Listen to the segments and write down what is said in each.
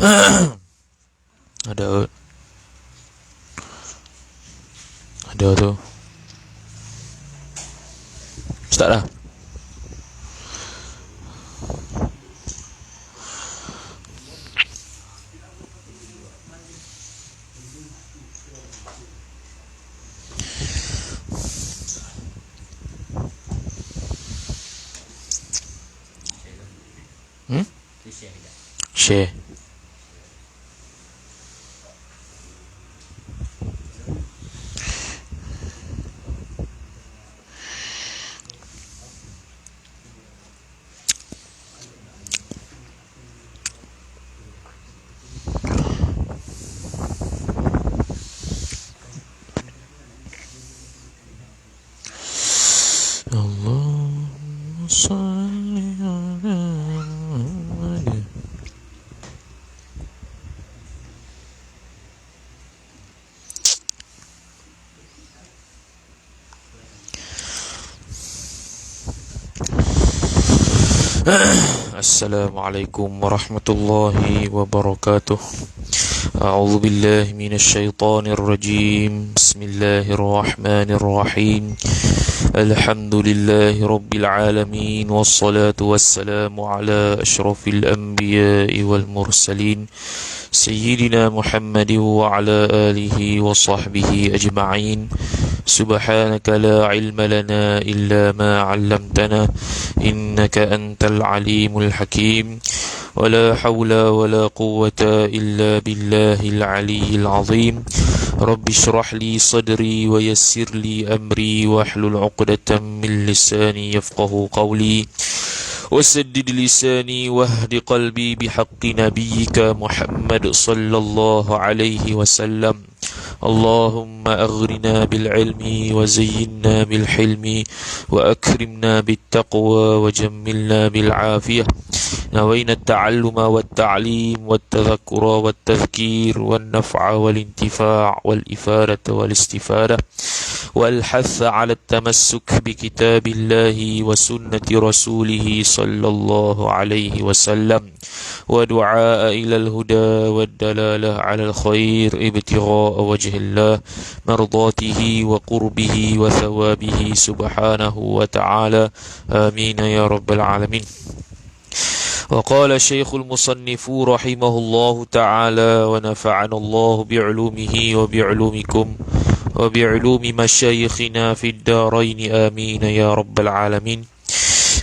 Ada tu. Start dah. Share. Allahumma salli ala Muhammad. Assalamualaikum warahmatullahi wabarakatuh. A'udzu billahi minasy syaithanir rajim. Bismillahirrahmanirrahim. Alhamdulillahi rabbil alamin wassalatu wassalamu ala asyrafil anbiya'i wal mursalin sayyidina Muhammadin wa ala alihi wa sahbihi ajma'in. Subhanaka la ilma lana illa ma 'allamtana innaka antal alimul hakim. ولا حول ولا قوة إلا بالله العلي العظيم. رب اشرح لي صدري ويسر لي أمري واحلل عقدة من لساني يفقه قولي وسدد لساني واهد قلبي بحق نبيك محمد صلى الله عليه وسلم. اللهم أغرنا بالعلم وزينا بالحلم وأكرمنا بالتقوى وجملنا بالعافية. نوينا التعلم والتعليم والتذكر والتذكير والنفع والانتفاع والإفادة والاستفادة والحث على التمسك بكتاب الله وسنة رسوله صلى الله عليه وسلم ودعاء إلى الهدى والدلالة على الخير ابتغاء وجه الله مرضاته وقربه وثوابه سبحانه وتعالى. آمين يا رب العالمين. وقال الشيخ المصنف رحمه الله تعالى ونفعنا الله بعلومه وبعلومكم وبعلوم مشايخنا في الدارين آمين يا رب العالمين.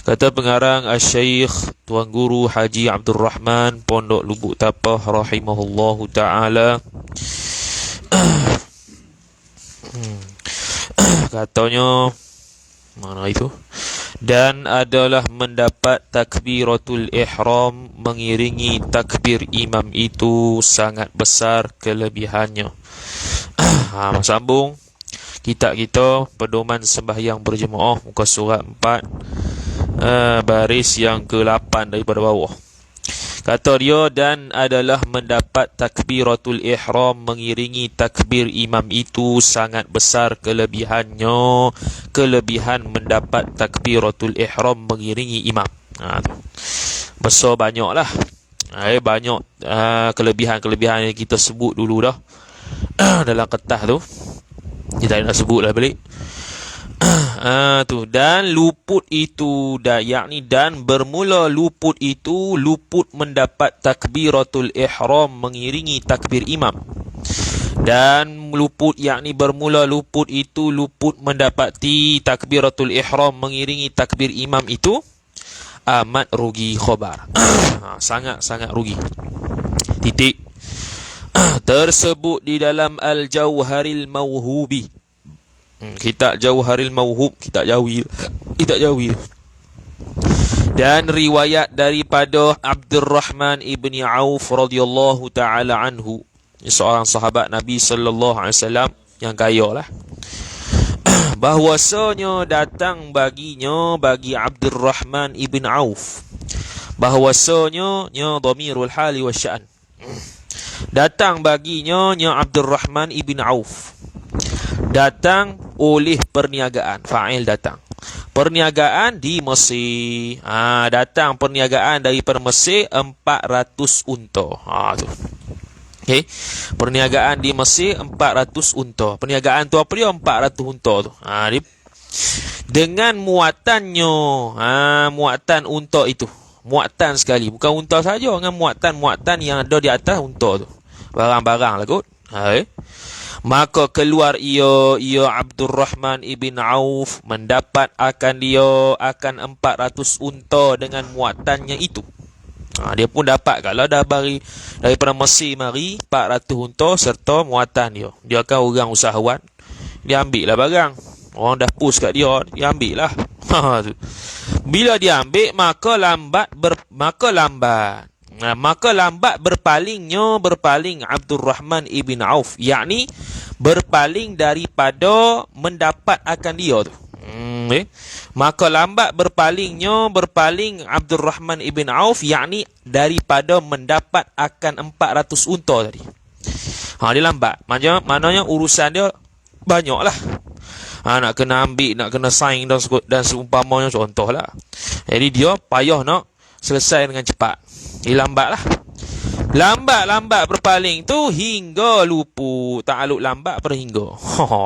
Kata pengarang Asy-Syaikh Tuan Guru Haji Abdul Rahman Pondok Lubuk Tapah rahimahullahu taala. Katanya mana itu? Dan adalah mendapat takbiratul ihram mengiringi takbir imam itu sangat besar kelebihannya. Sambung kitab kita Pedoman Sembahyang Berjemaah muka surat 4 baris yang ke-8 daripada bawah. Kata dia, dan adalah mendapat takbiratul ihram mengiringi takbir imam itu sangat besar kelebihannya. Kelebihan mendapat takbiratul ihram mengiringi imam. Besar banyak lah. Banyak kelebihan-kelebihan yang kita sebut dulu dah dalam kertas tu. Kita tak nak sebut lah balik. Dan luput itu yakni dan bermula luput itu luput mendapat takbiratul ihram mengiringi takbir imam. Dan luput yakni bermula luput itu luput mendapati takbiratul ihram mengiringi takbir imam itu amat rugi khabar. Sangat-sangat rugi. Titik. Tersebut di dalam Al-Jauharil Mauhubi. Kitab Jauharil Mauhub, kitab Jawil. Dan riwayat daripada Abdurrahman ibni Auf radhiyallahu taala anhu, seorang sahabat Nabi sallallahu alaihi wasallam yang kaya lah, bahwasanya datang baginya bagi Abdurrahman ibn Auf, bahwasanya dhamirul hali wasyan, datang baginya Abdurrahman ibn Auf, datang oleh perniagaan, fa'il datang, perniagaan di Mesir. Datang perniagaan daripada Mesir 400 unta. Tu. Okey. Perniagaan di Mesir 400 unta. Perniagaan tu apa dia? 400 unta tu. Dia dengan muatannya, muatan unta itu. Muatan sekali, bukan unta saja, dengan muatan-muatan yang ada di atas unta tu. Barang-barang lah kot. Maka keluar ia Abdul Rahman ibn Auf mendapat akan 400 unta dengan muatannya itu. Dia pun dapat, kalau dah daripada Mesir mari 400 unta serta muatan dia. Dia kan orang usahawan, dia ambil lah barang. Orang dah push kat dia, dia ambil lah. Bila dia ambil, maka lambat berpaling Abdul Rahman ibn Auf, yakni berpaling daripada mendapat akan dia tu. Maka lambat berpaling Abdul Rahman ibn Auf, yakni daripada mendapat akan 400 unta tadi. Dia lambat. Maknanya urusan dia banyak lah. Nak kena ambil, nak kena sign dan seumpamanya, contohlah. Jadi dia payah nak selesai dengan cepat. Lambat lah. Lambat berpaling tu hingga luput. Ta'aluk lambat pada hingga.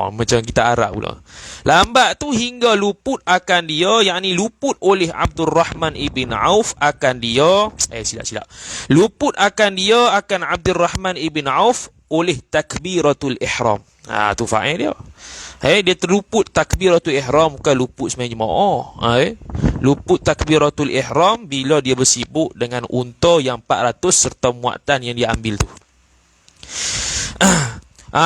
Macam kita Arab pula. Lambat tu hingga luput akan dia, yakni luput oleh Abdul Rahman ibn Auf akan dia. Silap. Luput akan dia, akan Abdul Rahman ibn Auf oleh takbiratul ihram. Tu fa'il dia. Dia terluput takbiratul ihram, bukan luput sembahyang jemaah. Luput takbiratul ihram bila dia bersibuk dengan unta yang 400 serta muatan yang dia ambil tu.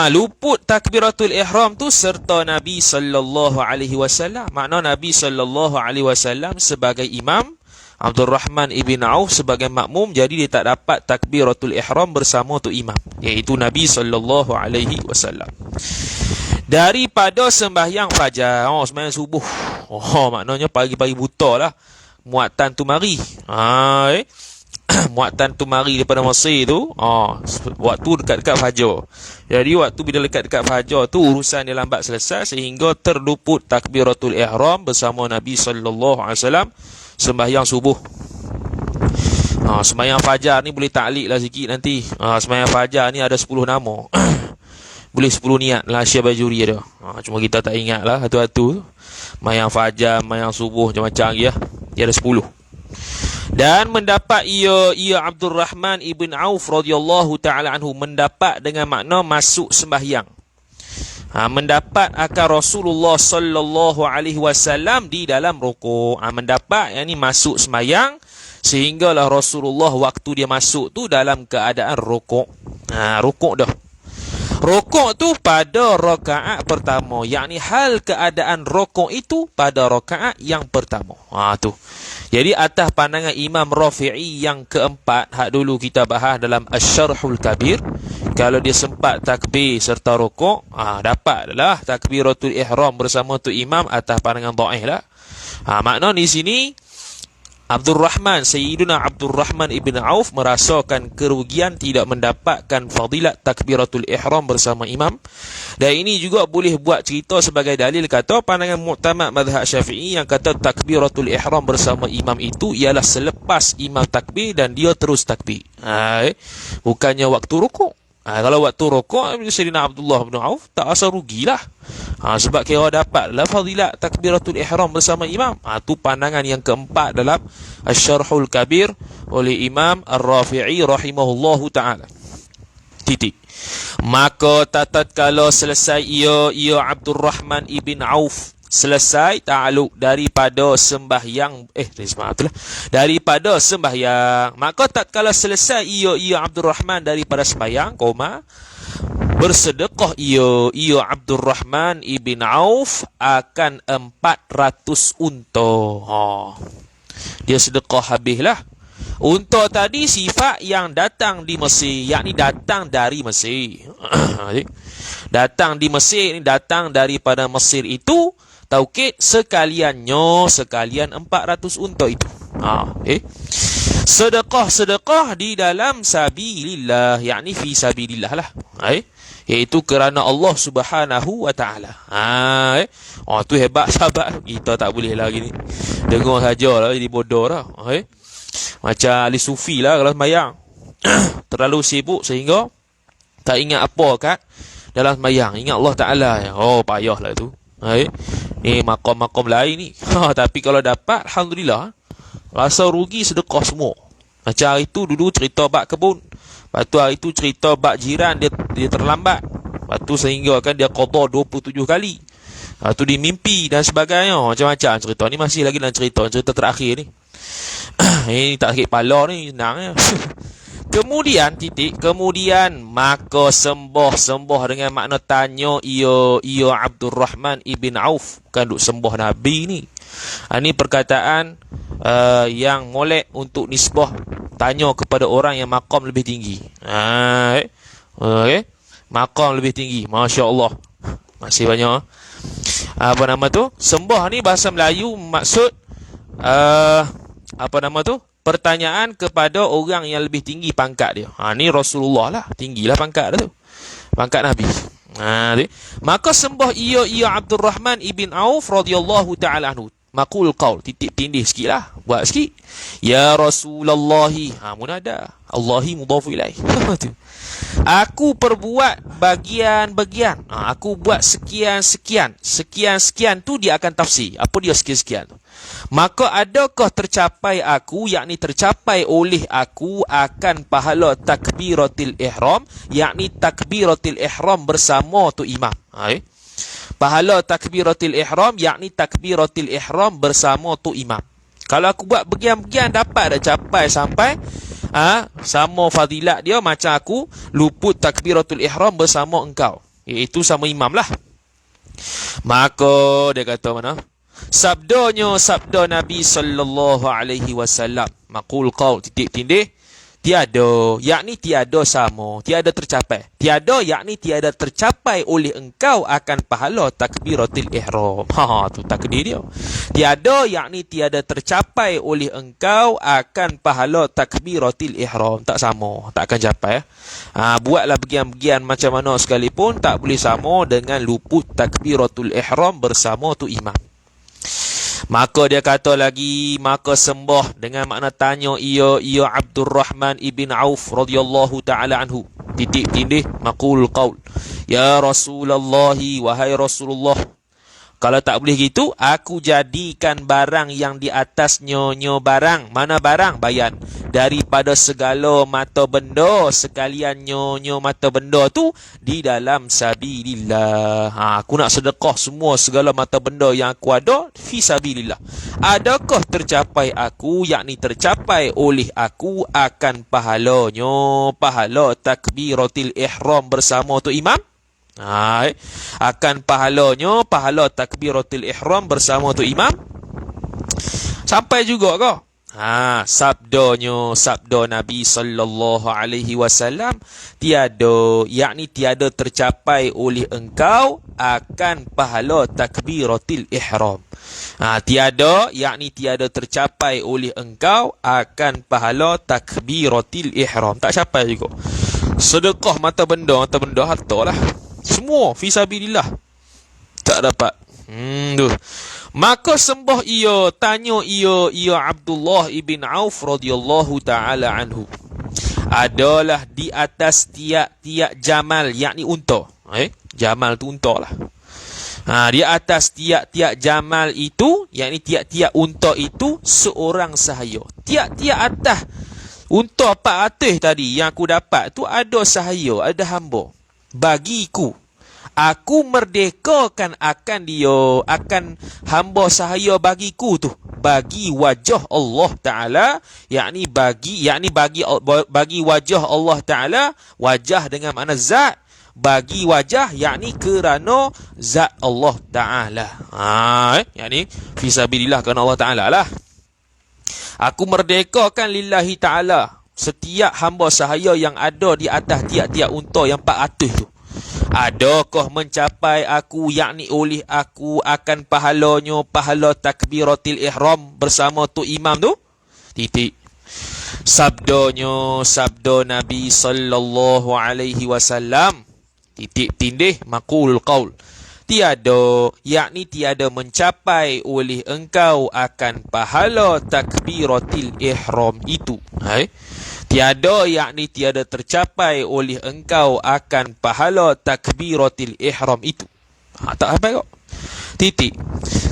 Luput takbiratul ihram tu serta Nabi sallallahu alaihi wasallam. Makna Nabi sallallahu alaihi wasallam sebagai imam, Abdul Rahman ibn Auf sebagai makmum, jadi dia tak dapat takbiratul ihram bersama tu imam, iaitu Nabi sallallahu alaihi wasallam. Daripada sembahyang fajar, sembahyang subuh. Maknanya pagi-pagi buta lah muatan tu mari. Muatan tu mari daripada Mesir tu, waktu dekat-dekat fajar. Jadi waktu bila dekat-dekat fajar tu urusan dia lambat selesai sehingga terluput takbiratul ihram bersama Nabi sallallahu alaihi wasallam sembahyang subuh. Sembahyang fajar ni boleh taklik lah sikit nanti. Sembahyang fajar ni ada 10 nama. Boleh 10 niat lah Syekh Bajuri ada. Cuma kita tak ingat lah satu-satu. Sembahyang fajar, sembahyang subuh, macam-macam lagi lah. Dia ada 10. Dan mendapat ia Abdul Rahman ibn Auf radhiyallahu ta'ala anhu, mendapat dengan makna masuk sembahyang. Mendapat akan Rasulullah sallallahu alaihi wasallam di dalam rukuk. Mendapat, yang ni masuk sembahyang, sehinggalah Rasulullah waktu dia masuk tu dalam keadaan rukuk. Rukuk dah. Rokok tu pada rakaat pertama, yakni hal keadaan rokok itu pada rakaat yang pertama. Tu. Jadi atas pandangan Imam Rafi'i yang keempat, hak dulu kita bahas dalam Asy-Syarhul Kabir, kalau dia sempat takbir serta rokok, dapatlah takbiratul ihram bersama tu imam, atas pandangan dhaif lah. Makna di sini Sayyiduna Abdul Rahman ibn Auf merasakan kerugian tidak mendapatkan fadilat takbiratul ihram bersama imam. Dan ini juga boleh buat cerita sebagai dalil kata pandangan mu'tamad mazhab Syafi'i yang kata takbiratul ihram bersama imam itu ialah selepas imam takbir dan dia terus takbir. Bukannya waktu rukuk. Kalau waktu rukuk, Sayyidina Abdullah bin Auf tak rasa rugilah. Sebab kira dapatlah fadilat takbiratul ihram bersama imam. Tu pandangan yang keempat dalam Asy-Syarhul Kabir oleh Imam Ar-Rafi'i rahimahullahu ta'ala. Titik. Maka tatkala selesai ia Abdul Rahman ibn Auf selesai ta'aluk daripada sembahyang daripada sembahyang, maka tatkala selesai ia Abdul Rahman daripada sembahyang, bersedekah ia Abdul Rahman ibn Auf akan 400 unta. Dia sedekah habislah. Unta tadi sifat yang datang di Mesir, yakni datang dari Mesir. Datang di Mesir ni, datang daripada Mesir itu, taukid sekalian 400 unta itu. Sedekah di dalam sabilillah, yakni fi sabilillah lah. iaitu kerana Allah Subhanahu wa taala. Tu hebat sahabat. Kita tak boleh lah gini. Dengar sajalah jadi bodoh dah. Macam ahli sufi lah kalau sembahyang. Terlalu sibuk sehingga tak ingat apa kat dalam sembahyang. Ingat Allah Taala. Payahlah tu. Ni makom-makom lain ni. Tapi kalau dapat, alhamdulillah. Rasa rugi sedekah semua. Macam hari tu dulu cerita bab kebun. Lepas tu hari tu cerita bab jiran dia terlambat. Lepas tu sehingga kan dia qada 27 kali. Lepas tu dia mimpi dan sebagainya. Macam-macam cerita ni, masih lagi dalam cerita terakhir ni. Ini tak sakit kepala ni, senang ya. Kemudian maka sembah dengan makna tanya ia Abdul Rahman ibn Auf, bukan duk sembah Nabi ni. Ini perkataan yang molek untuk nisbah tanya kepada orang yang maqam lebih tinggi. Maqam lebih tinggi, masya-Allah. Masih banyak. Apa nama tu? Sembah ni bahasa Melayu maksud pertanyaan kepada orang yang lebih tinggi pangkat dia. Ni Rasulullah lah, tinggilah pangkat dia tu. Pangkat Nabi. Maka sembah ia Abdul Rahman ibn Auf radhiyallahu taala anhu. Maqul qaul, titik tindih sikitlah, buat sikit. Ya Rasulullah, munada. Allahi mudhaf ilaih. Aku perbuat bagian-bagian. Aku buat sekian-sekian. Sekian-sekian tu dia akan tafsir. Apa dia sekian-sekian tu? Maka adakah tercapai aku, yakni tercapai oleh aku akan pahala takbiratul ihram, yakni takbiratul ihram bersama tu imam. Pahala takbiratul ihram, yakni takbiratul ihram bersama tu imam. Kalau aku buat bagian-bagian, dapat dah capai sampai sama fadilat dia macam aku luput takbiratul ihram bersama engkau, iaitu sama imam lah. Maka dia kata mana? Sabda Nabi sallallahu alaihi wasallam. Maqul qaul, titik tindih. Tiada, yakni tiada sama, tiada tercapai. Tiada, yakni tiada tercapai oleh engkau akan pahala takbiratul ihram. Tu takdir dia. Tiada, yakni tiada tercapai oleh engkau akan pahala takbiratul ihram. Tak sama, tak akan capai. Buatlah bagian-bagian macam mana sekalipun, tak boleh sama dengan luput takbiratul ihram bersama tu imam. Maka dia kata lagi, maka sembah dengan makna tanya ia Abdul Rahman ibn Auf radhiyallahu taala anhu. Titik tindih, maqul qaul. Ya Rasulullah, wahai Rasulullah, kalau tak boleh gitu, aku jadikan barang yang di atasnya barang. Mana barang? Bayan. Daripada segala mata benda, sekalian nyonya mata benda tu di dalam sabilillah. Aku nak sedekah semua segala mata benda yang aku ada fi sabilillah. Adakah tercapai aku, yakni tercapai oleh aku akan pahalanya, pahala takbiratul ihram bersama tu imam? Akan pahalanya, pahala takbiratul ihram bersama tu imam. Sampai juga ke? Sabda Nabi sallallahu alaihi wasallam, tiada, yakni tiada tercapai oleh engkau akan pahala takbiratul ihram. Tiada, yakni tiada tercapai oleh engkau akan pahala takbiratul ihram. Tak capai juga. Sedekah mata benda harta lah. Semua fisabilillah tak dapat. Maka sembah tanya ia Abdullah ibn Auf radhiyallahu taala anhu. Adalah di atas tiap-tiap jamal, yakni unta. Jamal tu unta lah. Di atas tiap-tiap jamal itu, yakni tiap-tiap unta itu seorang sahaya. Tiap-tiap atas unta 400 tadi yang aku dapat tu ada sahaya, ada hamba. Bagiku, aku merdekakan akan hamba sahaya bagiku tu, bagi wajah Allah Ta'ala, yakni bagi wajah Allah Ta'ala. Wajah dengan makna zat, bagi wajah yakni kerana zat Allah Ta'ala. Yakni fisabilillah kerana Allah Ta'ala lah. Aku merdekakan lillahi ta'ala setiap hamba sahaya yang ada di atas tiap-tiap unta yang 400 tu. Adakah mencapai aku, yakni oleh aku akan pahalanya, pahala takbiratul ihram bersama tu imam tu? Titik. Sabda Nabi sallallahu alaihi wasallam, titik tindih maqulul qaul. Tiada, yakni tiada mencapai oleh engkau akan pahala takbiratil ihram itu. Tiada, yakni tiada tercapai oleh engkau akan pahala takbiratil ihram itu. Tak sampai kok. Titik.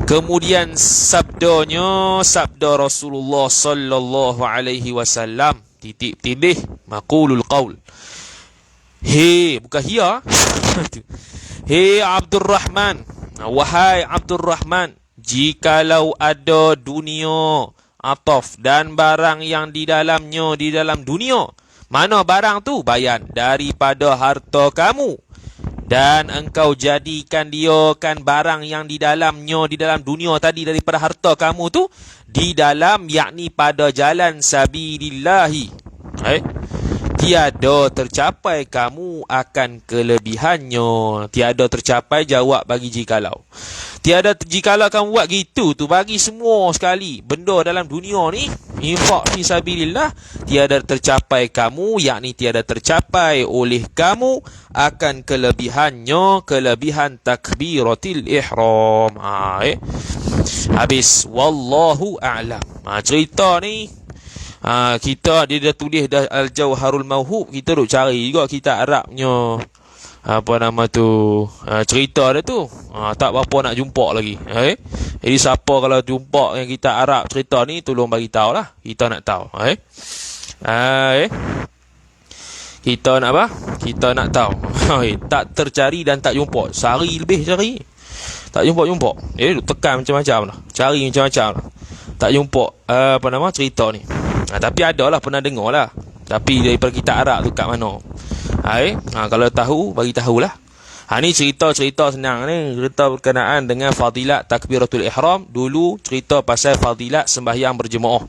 Kemudian sabdanya, sabda Rasulullah sallallahu alaihi wasallam, titik tindih maqulul qaul. Bukan hiya. Hei Abdul Rahman, wahai Abdul Rahman, jikalau ada dunia, ataf, dan barang yang di dalamnya di dalam dunia, mana barang tu? Bayan, daripada harta kamu, dan engkau jadikan dia kan barang yang di dalamnya di dalam dunia tadi daripada harta kamu tu di dalam, yakni pada jalan sabilillahi, tiada tercapai kamu akan kelebihannya. Tiada tercapai, jawab bagi jikalau. Tiada, jikalau kamu buat gitu tu, bagi semua sekali benda dalam dunia ni, infak fi sabilillah, tiada tercapai kamu, yakni tiada tercapai oleh kamu akan kelebihannya, kelebihan takbiratil ihram. Habis, wallahu a'lam. Cerita ni kita dia dah tulis dah Al-Jawharul Mawhub, kita duk cari juga kita Arabnya apa nama tu, cerita dia tu tak berapa nak jumpa lagi. Jadi siapa kalau jumpa yang kita Arab cerita ni, tolong bagi tahu lah, kita nak tahu. Kita nak apa? Kita nak tahu. Tak tercari dan tak jumpa, sehari lebih cari tak jumpa. Tekan macam-macam lah, cari macam-macam lah, tak jumpa apa nama cerita ni. Tapi ada lah, pernah dengar lah, tapi daripada kita Arab tu kat mana. Kalau tahu, bagi tahulah. Ni cerita-cerita senang ni, cerita berkenaan dengan fadilat takbiratul ihram. Dulu cerita pasal fadilat sembahyang berjemaah.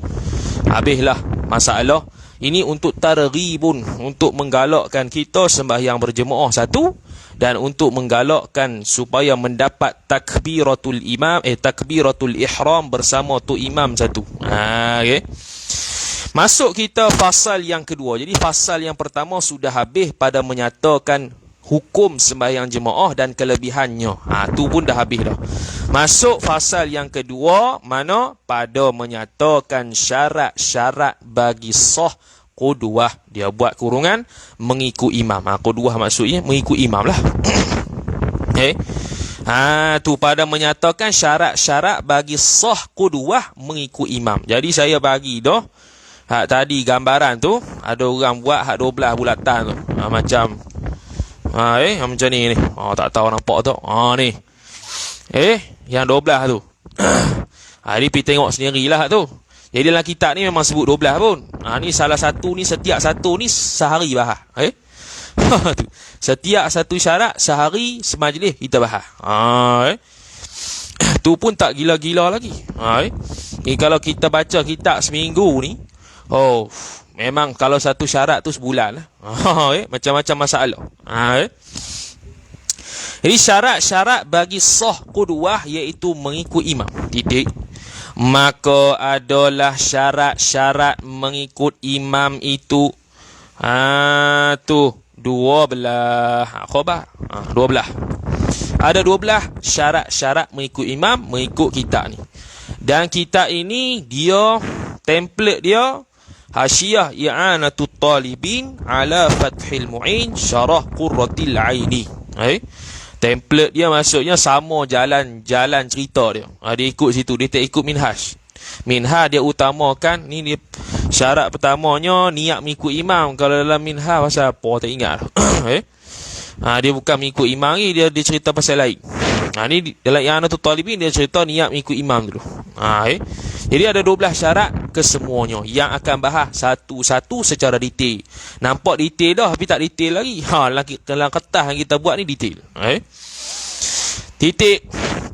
Habislah masalah. Ini untuk targhibun, untuk menggalakkan kita sembahyang berjemaah satu, dan untuk menggalakkan supaya mendapat takbiratul takbiratul ihram bersama tu imam satu. Masuk kita fasal yang kedua. Jadi fasal yang pertama sudah habis pada menyatakan hukum sembahyang jemaah dan kelebihannya. Tu pun dah habis dah. Masuk fasal yang kedua, mana pada menyatakan syarat-syarat bagi sah qudwah. Dia buat kurungan mengikut imam. Qudwah maksudnya mengikut imam lah. Tu pada menyatakan syarat-syarat bagi sah qudwah mengikut imam. Jadi saya bagi dah tadi gambaran tu, ada orang buat 12 bulatan tu. Macam macam ni. Tak tahu nampak tu. Ni. Yang 12 tu. Jadi pergi tengok sendirilah tu. Jadi dalam kitab ni memang sebut 12 pun. Ni salah satu ni, setiap satu ni sehari bahas. Setiap satu syarat sehari semajlis kita bahas. Tu pun tak gila-gila lagi. Kalau kita baca kitab seminggu ni, memang kalau satu syarat tu sebulan lah. Macam-macam masalah. Jadi syarat-syarat bagi sah qudwah iaitu mengikut imam. Titik. Maka adalah syarat-syarat mengikut imam itu tu 12 khabar. 12. Ada 12 syarat-syarat mengikut imam, mengikut kitab ni. Dan kitab ini dia template dia Hasyiah I'anatut Talibin ala Fathil Mu'in Syarah Qurratil Aini. Template dia maksudnya sama jalan cerita dia. Dia ikut situ, dia tak ikut minhaj. Minhaj dia utamakan ni, dia syarat pertamanya niat mengikut imam. Kalau dalam minhaj pasal apa tak ingat. Dia bukan mengikut imam ni, dia cerita pasal lain. Ni dalam I'anatul Talibin dia cerita niat mengikut imam dulu. Jadi ada 12 syarat kesemuanya yang akan bahas satu-satu secara detail. Nampak detail dah tapi tak detail lagi. Dalam kertas yang kita buat ni detail. Titik.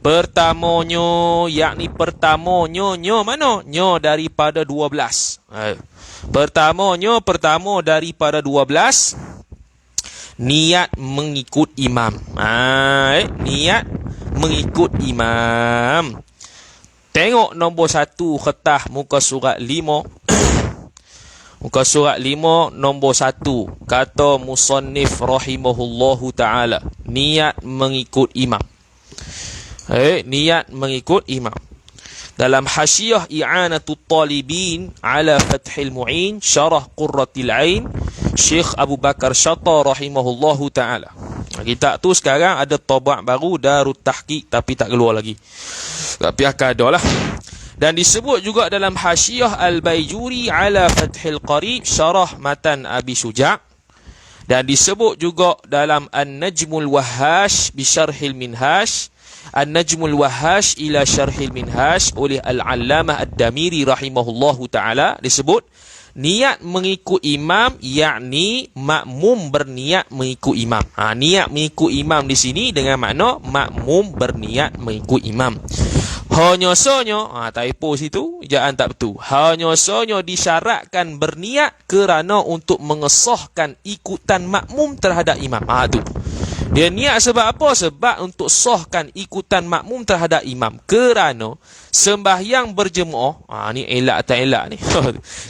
Pertamanya, yakni pertamanya mana? Nya daripada 12. Pertama daripada 12, niat mengikut imam. Niat mengikut imam. Tengok nombor 1 kertas muka surat 5. Muka surat 5 nombor 1. Kata musannif rahimahullahu ta'ala, niat mengikut imam. Niat mengikut imam. Dalam Hasyiah I'anatut Talibin ala Fathil Mu'in Syarah Qurratil Ain, Syekh Abu Bakar Syata rahimahullahu ta'ala. Kitab tu sekarang ada tabak baru, Darut Tahqiq, tapi tak keluar lagi. Tapi akan ada lah. Dan disebut juga dalam Hasyiah Al-Baijuri ala Fathil Qarib Syarah Matan Abi Syuja'. Dan disebut juga dalam An-Najmul Wahhash bi Syarhil Minhaj, An-Najmul Wahhash ila Syarhil Minhaj oleh Al-Allamah Ad-Damiri rahimahullahu ta'ala. Disebut niat mengikut imam, yakni makmum berniat mengikut imam. Niat mengikut imam di sini dengan makna makmum berniat mengikut imam. Hanya sahaja, typo situ, ejaan tak betul. Hanya sahaja disyaratkan berniat kerana untuk mengesahkan ikutan makmum terhadap imam. Tu. Dia niat sebab apa? Sebab untuk sahkan ikutan makmum terhadap imam. Kerana sembahyang berjemaah, ni elak tak elak ni.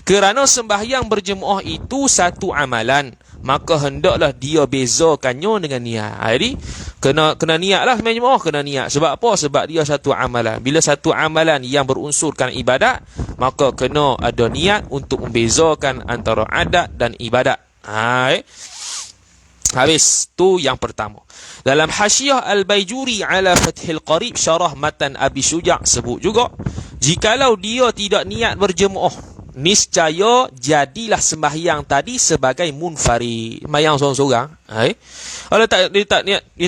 Kerana sembahyang berjemaah itu satu amalan, maka hendaklah dia bezakannya dengan niat. Jadi kena niat lah sembahyang jemaah, kena niat. Sebab apa? Sebab dia satu amalan. Bila satu amalan yang berunsurkan ibadat, maka kena ada niat untuk membezakan antara adat dan ibadat. Habis, tu yang pertama. Dalam Hasyiah Al-Baijuri ala Fathil Qarib Syarah Matan Abi Syuja' sebut juga, jikalau dia tidak niat berjemaah, niscaya jadilah sembahyang tadi sebagai munfarid, sembahyang seorang-seorang. Kalau dia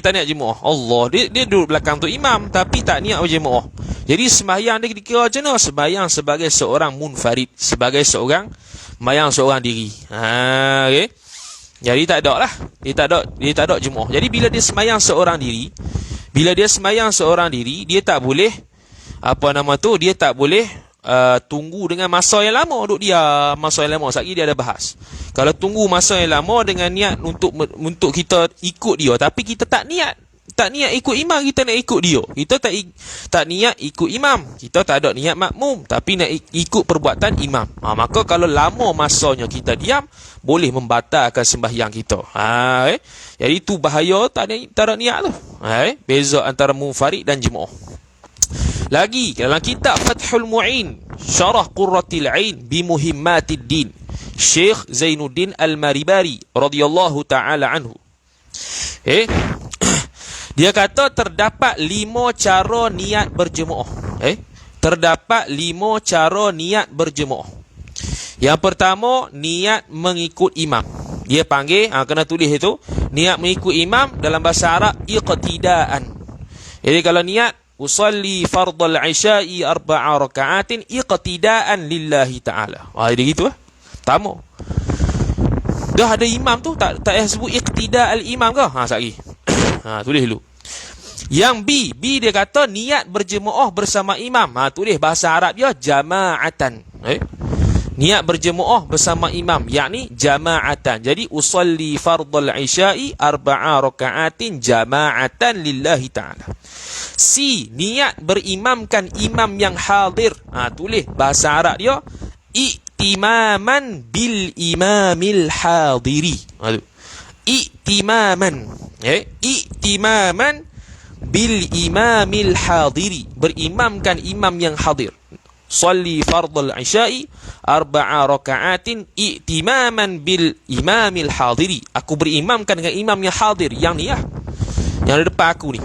tak niat jemaah, Allah, dia duduk belakang tu imam tapi tak niat berjemaah. Jadi sembahyang dia dikira macam mana? Sembahyang sebagai seorang munfarid, sebagai seorang sembahyang seorang diri. Jadi tak ada lah, dia tak ada jemaah. Jadi bila dia sembahyang seorang diri, dia tak boleh dia tak boleh tunggu dengan masa yang lama, duduk dia masa yang lama. Sekali dia ada bahas. Kalau tunggu masa yang lama dengan niat untuk kita ikut dia, tapi kita tak niat ikut imam, kita nak ikut dia. Kita tak niat ikut imam, kita tak ada niat makmum, tapi nak ikut perbuatan imam. Maka kalau lama masanya kita diam, boleh membatalkan sembahyang kita. Jadi tu bahaya tak ada niat tu. Beza antara munfarid dan jemaah. Lagi dalam kitab Fathul Mu'in Syarah Qurratil Ain bi Muhimmatid Din, Syekh Zainuddin Al-Maribari radhiyallahu ta'ala anhu, dia kata terdapat 5 cara niat berjemaah. Terdapat 5 cara niat berjemaah. Yang pertama, niat mengikut imam. Dia panggil, kena tulis itu, niat mengikut imam dalam bahasa Arab iqtidaan. Jadi kalau niat usalli fardal isya'i 4 raka'atin iqtidaan lillahi ta'ala. Jadi gitu pertama. Dah ada imam tu, tak sebut iqtida al-imam ke? Sekali. Tulis dulu. Yang B dia kata niat berjemaah bersama imam. Tulis bahasa Arab dia jama'atan. Niat berjemaah bersama imam, yakni jama'atan. Jadi usalli fardal isya'i 4 raka'atin jama'atan lillahi ta'ala. C, niat berimamkan imam yang hadir. Tulis bahasa Arab dia i'timaman bil imamil hadiri. I'timaman. I'timaman bil imamil hadiri, berimamkan imam yang hadir. Salli fardal isya'i 4 raka'atin i'timaman bil imamil hadiri. Aku berimamkan dengan imam yang hadir, yang ni lah, yang di depan aku ni.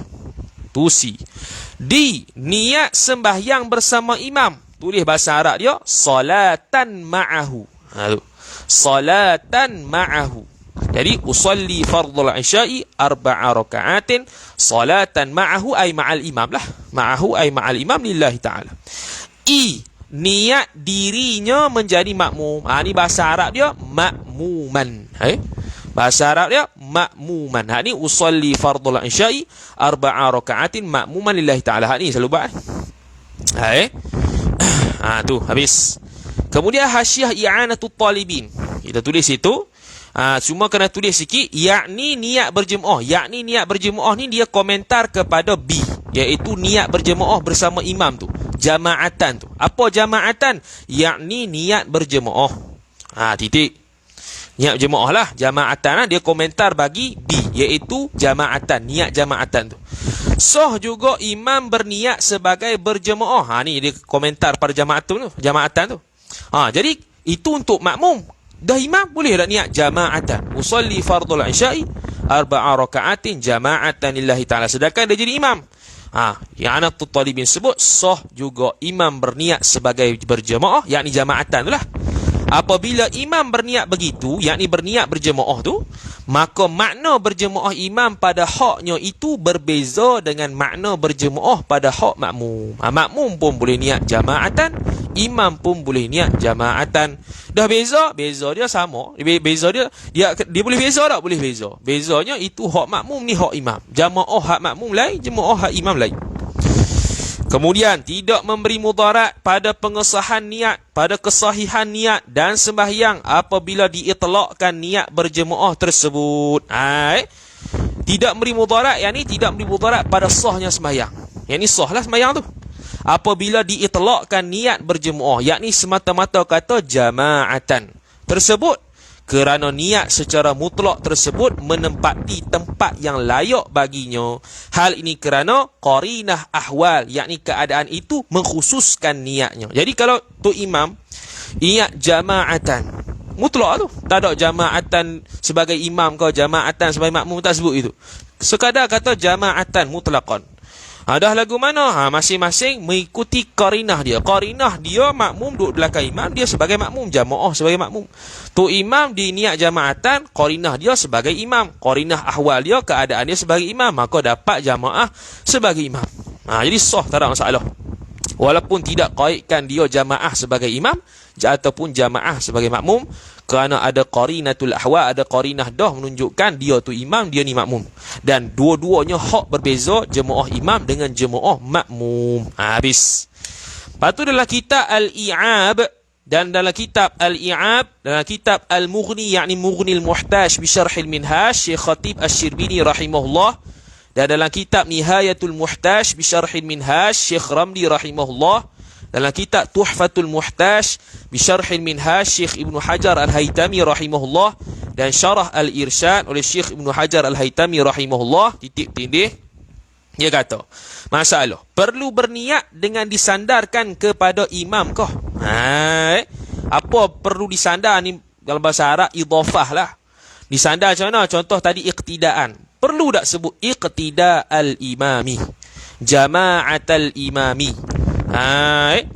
Tu C. D, niat sembahyang bersama imam. Tulis bahasa Arab dia salatan ma'ahu. Salatan ma'ahu. Jadi usalli fardul isya'i 4 raka'atin salatan ma'ahu ay ma'al imam lah. Ma'ahu ay ma'al imam lillahi ta'ala. I, niat dirinya menjadi makmum. Ni bahasa Arab dia makmuman. Bahasa Arab dia makmuman. Ni usalli fardul isya'i 4 raka'atin makmuman lillahi ta'ala. Ni selalu buat. Tu habis. Kemudian Hasyiah I'anatut Talibin, kita tulis itu. Cuma kena tulis sikit, yakni niat berjemaah. Yakni niat berjemaah ni dia komentar kepada B, iaitu niat berjemaah bersama imam tu, jama'atan tu. Apa jama'atan? Yakni niat berjemaah. Titik. Niat jemaah lah. Jama'atan lah. Dia komentar bagi B, iaitu jama'atan. Niat jama'atan tu. Sah juga imam berniat sebagai berjemaah. Ni dia komentar pada jama'atan tu. Jadi itu untuk makmum. Dah imam boleh tak niat jama'atan. Usalli fardul isya'i arba'a raka'atin jama'atan lillahi ta'ala. Sedangkan dia jadi imam. Yang anak tu talibin sebut sah juga imam berniat sebagai berjemaah, yakni jama'atan tu lah. Apabila imam berniat begitu, yakni berniat berjemaah tu, maka makna berjemaah imam pada haknya itu berbeza dengan makna berjemaah pada hak makmum. Makmum pun boleh niat jama'atan, imam pun boleh niat jama'atan. Dah beza dia sama. Beza dia boleh beza tak? Boleh beza. Bezanya itu hak makmum, ni hak imam. Jamaah hak makmum lain, jemaah hak imam lain. Kemudian, tidak memberi mudarat pada pengesahan niat, pada kesahihan niat dan sembahyang apabila diitlakkan niat berjemaah tersebut. Tidak memberi mudarat, yang ni tidak memberi mudarat pada sahnya sembahyang. Yang ni sah lah sembahyang tu. Apabila diitlakkan niat berjemaah, yakni semata-mata kata jama'atan tersebut, kerana niat secara mutlak tersebut menempati tempat yang layak baginya. Hal ini kerana qarinah ahwal, yakni keadaan itu mengkhususkan niatnya. Jadi kalau tu imam niat jama'atan mutlak tu, tak ada jama'atan sebagai imam ke jama'atan sebagai makmum, tak sebut itu. Sekadar kata jama'atan mutlaqan. Dah lagu mana? Masing-masing mengikuti qarinah dia. Qarinah dia makmum duduk belakang imam, dia sebagai makmum, jamaah sebagai makmum. Tu imam di niat jama'atan, qarinah dia sebagai imam. Qarinah ahwal dia, keadaan dia sebagai imam, maka dapat jamaah sebagai imam. Jadi sah, tak ada masalah. Walaupun tidak qaidkan dia jamaah sebagai imam ataupun jamaah sebagai makmum, kerana ada qarinatul ahwa, ada qarinah dah menunjukkan dia tu imam, dia ni makmum. Dan dua-duanya hak berbeza, jemaah imam dengan jemaah makmum. Habis. Lepas tu dalam kitab Al-I'ab, dan dalam kitab Al-I'ab, dalam kitab Al-Mughni, yakni Mughni Al-Muhtaj bi Syarhil Minhaj, Syekh Khatib Asy-Syirbini rahimahullah, dan dalam kitab Nihayatul Muhtaj bi Syarhil Minhaj, Syekh Ramli rahimahullah, dalam kitab Tuhfatul Muhtaj bi Syarhil Minhaj, Syekh Ibnu Hajar Al-Haytami rahimahullah, dan Syarah Al-Irsyad oleh Syekh Ibnu Hajar Al-Haytami rahimahullah, titik tindih, dia kata, masalah perlu berniat dengan disandarkan kepada imam kah? Apa perlu disandar ni? Dalam bahasa Arab idhafah lah. Disandar macam mana? Contoh tadi iqtidaan. Perlu tak sebut iqtida'al imami, jama'atal imami,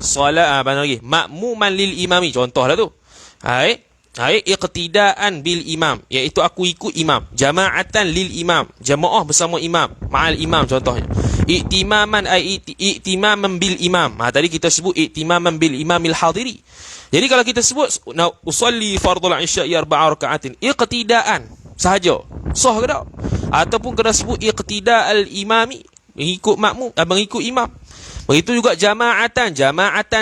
solat mana lagi? Makmuman lil imami, contohlah tu. Iqtidaan bil imam, iaitu aku ikut imam. Jama'atan lil imam, jamaah bersama imam, ma'al imam contohnya. I'timaman i'timaman bil imam. Tadi kita sebut i'timaman bil imamil hadiri. Jadi kalau kita sebut usalli fardul isya'i arba'a raka'atin, iqtidaan sahaja, sah ke tak? Ataupun kena sebut iqtida'al imami, mengikut makmum, mengikut imam. Begitu juga jama'atan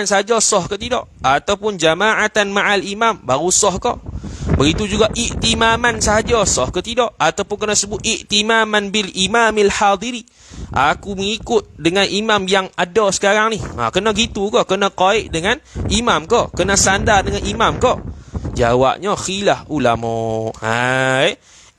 saja sah ke tidak? Ataupun jama'atan ma'al imam, baru sah ke? Begitu juga i'timaman sahaja sah ke tidak? Ataupun kena sebut i'timaman bil imamil hadiri, aku mengikut dengan imam yang ada sekarang ni. Kena gitu ke? Kena qaid dengan imam ke? Kena sandar dengan imam ke? Jawabnya khilaf ulama.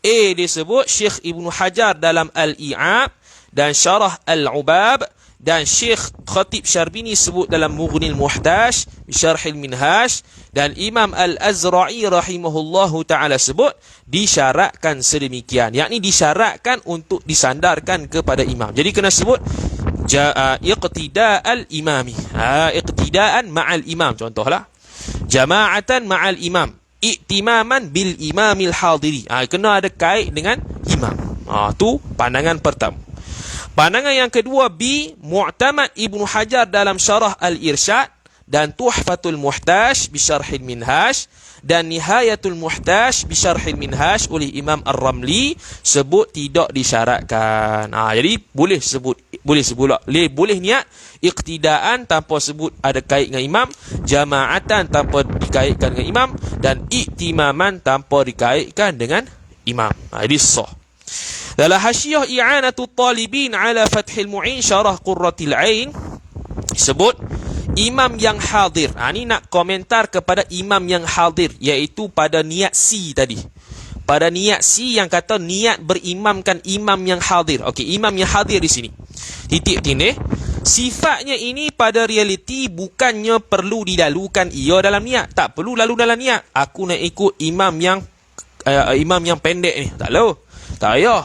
Disebut Syekh Ibnu Hajar dalam Al-I'ab dan Syarah Al-Ubab, dan Syekh Khatib Syarbini sebut dalam Mughnil Muhtaj Syarhil Minhaj, dan Imam Al-Azra'i rahimahullahu ta'ala sebut disyaratkan sedemikian, yakni disyaratkan untuk disandarkan kepada imam. Jadi kena sebut iqtida'al imami, iqtida'an ma'al imam, contohlah jama'atan ma'al imam, i'timaman bil imamil hadiri, kena ada kait dengan imam. Tu pandangan pertama. Pandangan yang kedua, B, Mu'tamad Ibnu Hajar dalam Syarah Al-Irsyad dan Tuhfatul Muhtaj bi Syarhil Minhaj dan Nihayatul Muhtaj bi Syarhil Minhaj oleh Imam Ar-Ramli sebut tidak disyaratkan. Jadi boleh niat iqtidaan tanpa sebut ada kait dengan imam, jama'atan tanpa dikaitkan dengan imam, dan i'timaman tanpa dikaitkan dengan imam. Ini sah. Dalam Hasyiah I'anatul Talibin ala Fathil Mu'in Syarah Qurratil Ain sebut imam yang hadir. Ni nak komentar kepada imam yang hadir, iaitu pada niat C tadi. Pada niat C yang kata niat berimamkan imam yang hadir. Okey, imam yang hadir di sini. Titik tindih. Sifatnya ini pada realiti bukannya perlu dilalukan ia dalam niat. Tak perlu lalu dalam niat. Aku nak ikut imam yang pendek ni. Tak lalu. Tak payah.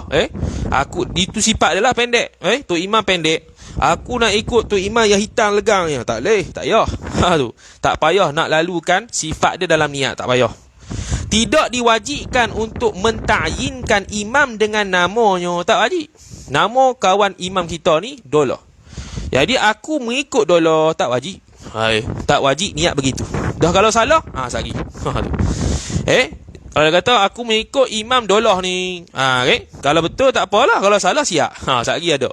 Aku itu sifat dia lah pendek. Tu imam pendek. Aku nak ikut tu imam yang hitam legangnya. Tak boleh. Tak payah. Tu. Tak payah nak lalukan sifat dia dalam niat. Tak payah. Tidak diwajibkan untuk mentakyinkan imam dengan namanya. Tak wajib. Nama kawan imam kita ni Dola. Jadi aku mengikut Dola, tak wajib. Tak wajib niat begitu. Dah kalau salah, sagi. Kalau kata aku mengikut imam Dola ni, kalau betul tak apalah, kalau salah siap. Sagi ada.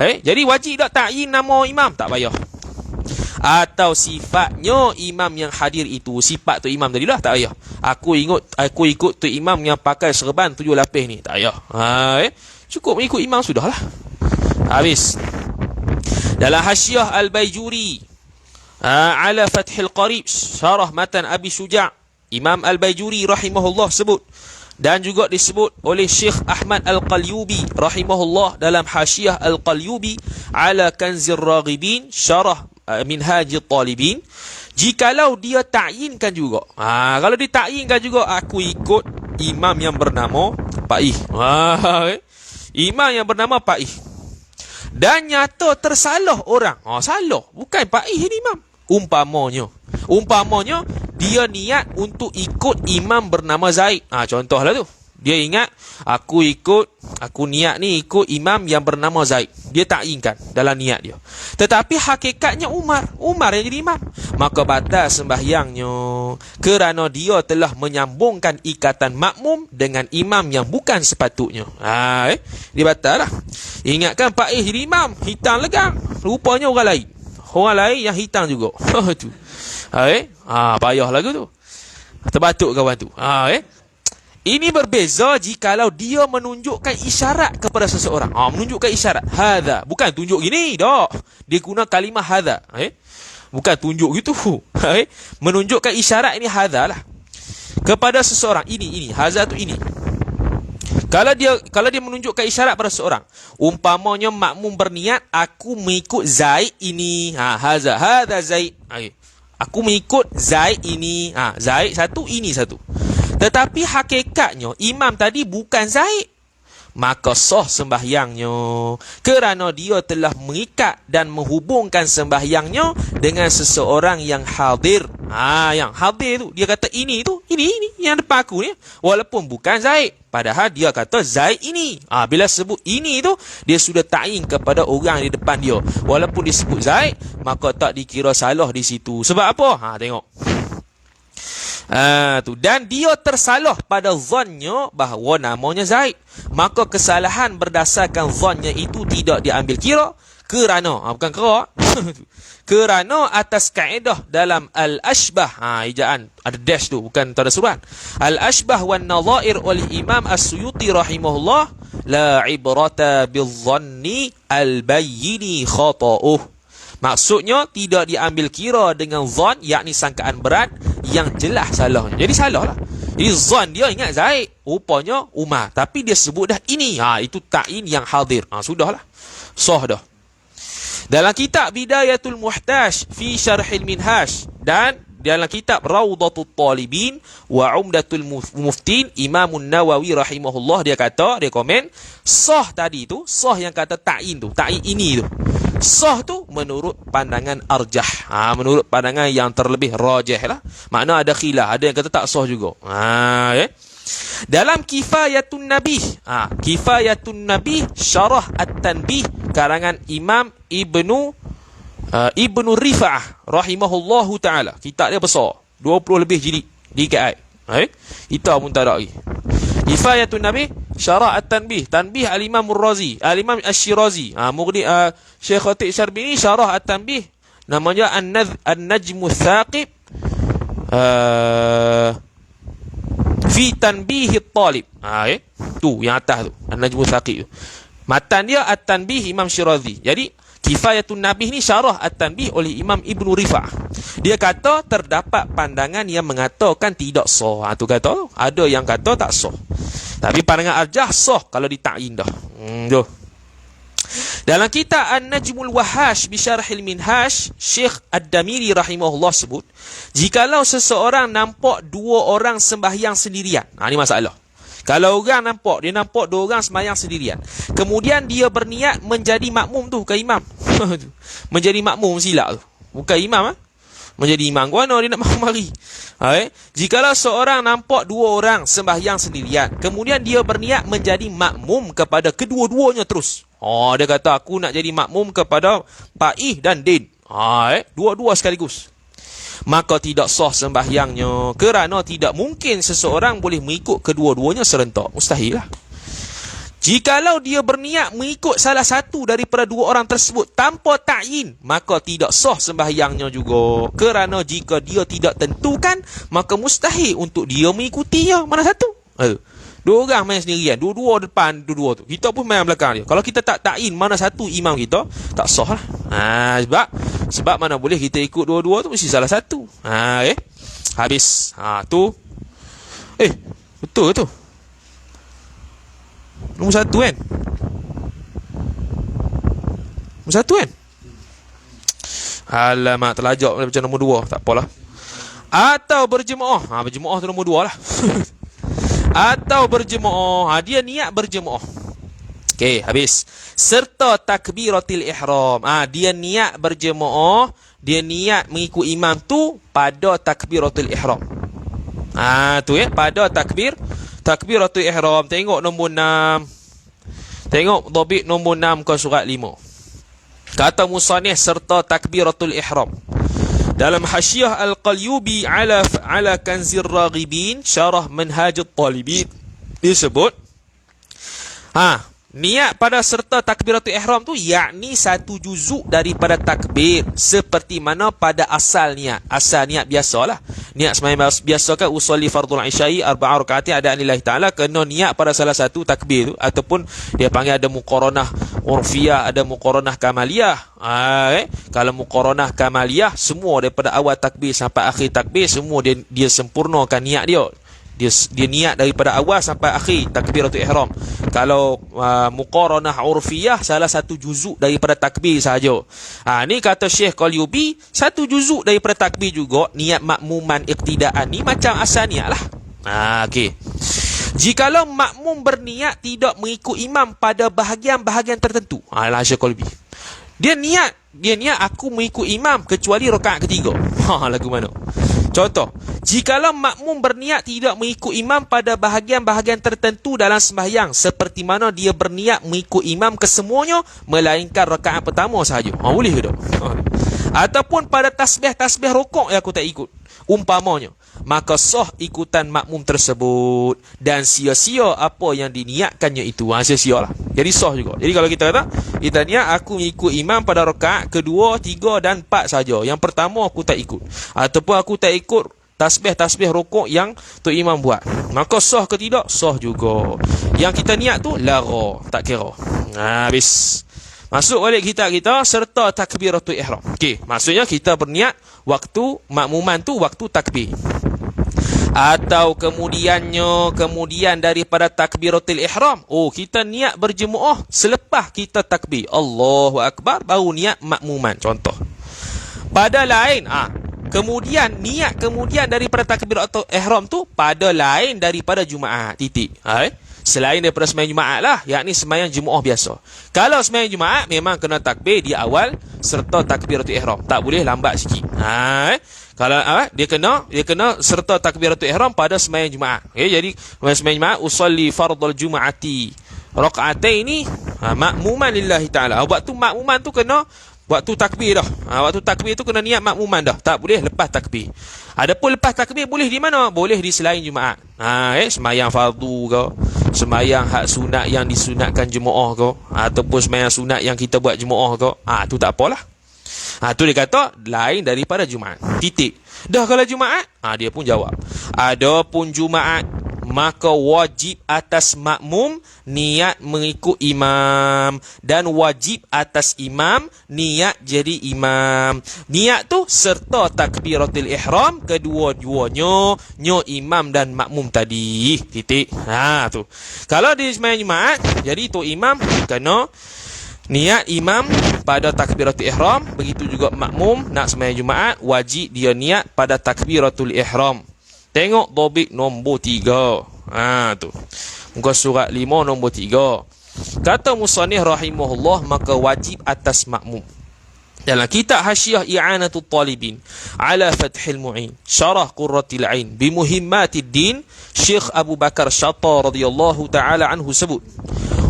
Jadi wajib tak takyin nama imam, tak payah. Atau sifatnya imam yang hadir itu, sifat tu imam tadilah, tak payah. Aku ikut tu imam yang pakai serban 7 lapis ni, tak payah. Cukup mengikut imam sudahlah. Habis. Dalam Hasyiah Al-Baijuri ala Fathil Qarib syarah matan Abi Syuja', Imam Al-Baijuri rahimahullah sebut, dan juga disebut oleh Syekh Ahmad Al-Qalyubi rahimahullah dalam Hasyiah Al-Qalyubi ala Kanzir Raghibin syarah Minhajit Talibin, jikalau dia takyinkan juga, kalau dia takyinkan juga, aku ikut imam yang bernama Paih. Imam yang bernama Paih. Dan nyata tersalah orang. Salah. Bukan Paih ni imam. Umpamanya dia niat untuk ikut imam bernama Zaid. Contohlah tu. Dia ingat aku niat ni ikut imam yang bernama Zaid. Dia takyinkan dalam niat dia. Tetapi hakikatnya Umar yang jadi imam. Maka batal sembahyangnya kerana dia telah menyambungkan ikatan makmum dengan imam yang bukan sepatutnya. Dia batal lah. Ingatkan Paih jadi imam, hitam legang. Rupanya orang lain yang hitam juga. Tu. Payah lagu tu. Terbatuk kawan tu. Ini berbeza jikalau dia menunjukkan isyarat kepada seseorang. Menunjukkan isyarat. Hadha. Bukan tunjuk gini. Tak. Dia guna kalimah hadha. Bukan tunjuk gitu. Menunjukkan isyarat ini hadha lah. Kepada seseorang. Ini. Hadha tu ini. Kalau dia menunjukkan isyarat pada seseorang. Umpamanya makmum berniat, aku mengikut Zaid ini. Hadha. Hadha Zaid. Aku mengikut Zaid ini. Zaid satu, ini satu. Tetapi hakikatnya imam tadi bukan Zaid. Maka sah sembahyangnya kerana dia telah mengikat dan menghubungkan sembahyangnya dengan seseorang yang hadir. Yang hadir tu dia kata ini yang depan aku ni, walaupun bukan Zaid, padahal dia kata Zaid ini. Bila sebut ini tu, dia sudah takyin kepada orang di depan dia. Walaupun disebut Zaid, maka tak dikira salah di situ. Sebab apa? Tengok. Dan dia tersalah pada zannya bahawa namanya Zaid. Maka kesalahan berdasarkan zannya itu tidak diambil kira kerana kerana atas kaedah dalam al-ashbah, ejaan ada dash tu, bukan tak ada surat. Al-ashbah wan nadhair oleh Imam As-Suyuti rahimahullah, la ibrata bil-dhanni al-bayyini khata'uh. Maksudnya tidak diambil kira dengan zon, yakni sangkaan berat yang jelas salahnya. Jadi salah lah. Jadi zon dia ingat Zaid, rupanya Umar, tapi dia sebut dah ini. Itu ta'in yang hadir. Sudahlah. Sah dah. Dalam kitab Bidayatul Muhtaj fi Syarhil Minhaj dan dalam kitab Rawdatul Talibin wa Umdatul Muftin, Imam Nawawi rahimahullah dia komen, sah tadi tu, sah yang kata ta'in tu, ta'in ini tu. Sah tu menurut pandangan arjah. Menurut pandangan yang terlebih rajih lah. Makna ada khilaf, ada yang kata tak sah juga. Dalam Kifayatun Nabih, Kifayatun Nabih Syarah At-Tanbih karangan Imam Ibnu Rifa'ah rahimahullahu ta'ala. Kitab dia besar, 20 lebih jilid di KI. Kita pun tak ada lagi. Kifayatun Nabih Syarah At-Tanbih, Tanbih Al-Imam Ar-Razi, Al-Imam Asy-Syirazi. Mughni Syekh Khatib Syarbini Syarah At-Tanbih, namanya An-Najmu Tsaqib fi Tanbih At-Talib. Tu yang atas tu, An-Najmu Tsaqib tu. Matan dia At-Tanbih Imam Syirazi. Jadi Kifayatun Nabih ni syarah At-Tanbih oleh Imam Ibn Rifa'ah. Dia kata terdapat pandangan yang mengatakan tidak sah. Tu kata ada yang kata tak sah. Tapi pandangan arjah sah kalau ditakyin dah. Tu. Dalam kitab An-Najmul Wahash bi Syarhil Minhaj, Syekh Ad-Damiri rahimahullah sebut, jikalau seseorang nampak dua orang sembahyang sendirian. Ni masalah. Kalau orang nampak, dia nampak dua orang sembahyang sendirian. Kemudian dia berniat menjadi makmum tu, bukan imam. Menjadi makmum silap tu. Bukan imam. Menjadi imam. Gimana dia nak mari? Jikalau seorang nampak dua orang sembahyang sendirian, kemudian dia berniat menjadi makmum kepada kedua-duanya terus. Dia kata aku nak jadi makmum kepada Pak Ih dan Din. Dua-dua sekaligus. Maka tidak sah sembahyangnya, kerana tidak mungkin seseorang boleh mengikut kedua-duanya serentak. Mustahil lah. Jikalau dia berniat mengikut salah satu daripada dua orang tersebut tanpa ta'yin, maka tidak sah sembahyangnya juga. Kerana jika dia tidak tentukan, maka mustahil untuk dia mengikuti mana satu. Dua orang main sendirian, dua-dua depan, dua-dua tu. Kita pun main belakang dia. Kalau kita tak ta'yin mana satu imam kita, tak sah lah. Sebab mana boleh kita ikut dua-dua tu, mesti salah satu. Habis. Tu. Betul tu. Nombor satu kan? Nombor satu kan? Alamak, terlajak macam nombor dua. Tak apalah. Atau berjemaah. Berjemaah tu nombor dua lah. Atau berjemaah. Dia niat berjemaah. Okey, habis. Serta takbiratul ihram. Dia niat berjemaah, dia niat mengikut imam tu pada takbiratul ihram. Tu pada takbiratul ihram. Tengok nombor 6. Tengok dhabit nombor 6 ke surat 5. Kata musannif serta takbiratul ihram. Dalam Hasyiah Al-Qalyubi ala Kanzir Raghibin, syarah Manhajut Talibin, disebut niat pada serta takbiratul ihram tu yakni satu juzuk daripada takbir, seperti mana pada asal niat. Asal niat biasalah. Niat sembahyang biasa kan, usolli fardul isya'i arba'a raka'atin ada lillahi ta'ala, kena niat pada salah satu takbir tu, ataupun dia panggil ada muqaranah urfiyah, ada muqaranah kamaliyah. Kalau muqaranah kamaliyah, semua daripada awal takbir sampai akhir takbir semua dia sempurnakan niat dia. Dia niat daripada awal sampai akhir takbiratul ihram. Kalau muqaranah urfiyah, salah satu juzuk daripada takbir sahaja. Ni kata Syekh Qalyubi, satu juzuk daripada takbir juga, niat makmuman iqtidaan. Ni macam asal niat lah. Okey. Jikalau makmum berniat tidak mengikut imam pada bahagian-bahagian tertentu. Syekh Qalyubi. Dia niat aku mengikut imam kecuali rakaat ketiga. Lagu mana? Contoh, jikalau makmum berniat tidak mengikut imam pada bahagian-bahagian tertentu dalam sembahyang, seperti mana dia berniat mengikut imam kesemuanya melainkan rakaat pertama sahaja. Boleh ke tak? Ataupun pada tasbih rukuk yang aku tak ikut, umpamanya, maka sah ikutan makmum tersebut dan sia-sia apa yang diniatkannya itu. Sia-sia lah. Jadi sah juga. Jadi kalau kita kata, kita niat aku mengikut imam pada rakaat kedua, 3 dan 4 saja. Yang pertama aku tak ikut. Ataupun aku tak ikut tasbih rukuk yang tu imam buat. Maka sah ke tidak? Sah juga. Yang kita niat tu lara, tak kira. Habis. Masuk balik kita serta takbiratul ihram. Okey, maksudnya kita berniat waktu makmuman tu waktu takbir. Atau kemudian daripada takbiratul ihram, kita niat berjemaah selepas kita takbir. Allahu akbar baru niat makmuman, contoh. Pada lain, kemudian daripada takbiratul ihram tu pada lain daripada Jumaat. Titik. Selain daripada sembahyang Jumaat lah, yakni sembahyang Jumaat biasa. Kalau sembahyang Jumaat memang kena takbir di awal serta takbiratul ihram. Tak boleh lambat sikit. Kalau dia kena serta takbiratul ihram pada sembahyang Jumaat. Jadi sembahyang Jumaat usolli fardul jumaati raka'ataini makmuman lillahi ta'ala. Waktu makmuman tu kena waktu takbir dah. Waktu takbir tu kena niat makmuman dah. Tak boleh lepas takbir. Adapun lepas takbir boleh di mana? Boleh di selain Jumaat. Sembahyang fardu ke, sembahyang hak sunat yang disunatkan jemaah ke, ataupun sembahyang sunat yang kita buat jemaah ke. Tu tak apalah. Tu dia kata lain daripada Jumaat. Titik. Dah kalau Jumaat, dia pun jawab. Adapun Jumaat maka wajib atas makmum niat mengikut imam, dan wajib atas imam niat jadi imam. Niat tu serta takbiratul ihram kedua-duanya nyo imam dan makmum tadi. Titik. Tu. Kalau di sembahyang Jumaat, jadi tu imam kena niat imam pada takbiratul ihram, begitu juga makmum nak sembahyang Jumaat wajib dia niat pada takbiratul ihram. Tengok topik nombor 3. Tu. Muka surat 5 nombor 3. Kata musannif rahimahullah, maka wajib atas makmum. Dalam kitab Hasyiah I'anatul Talibin ala Fathil Mu'in Syarah Qurratil Ain Bimuhimmatid Din, Syekh Abu Bakar Syattar radhiyallahu ta'ala anhu sebut,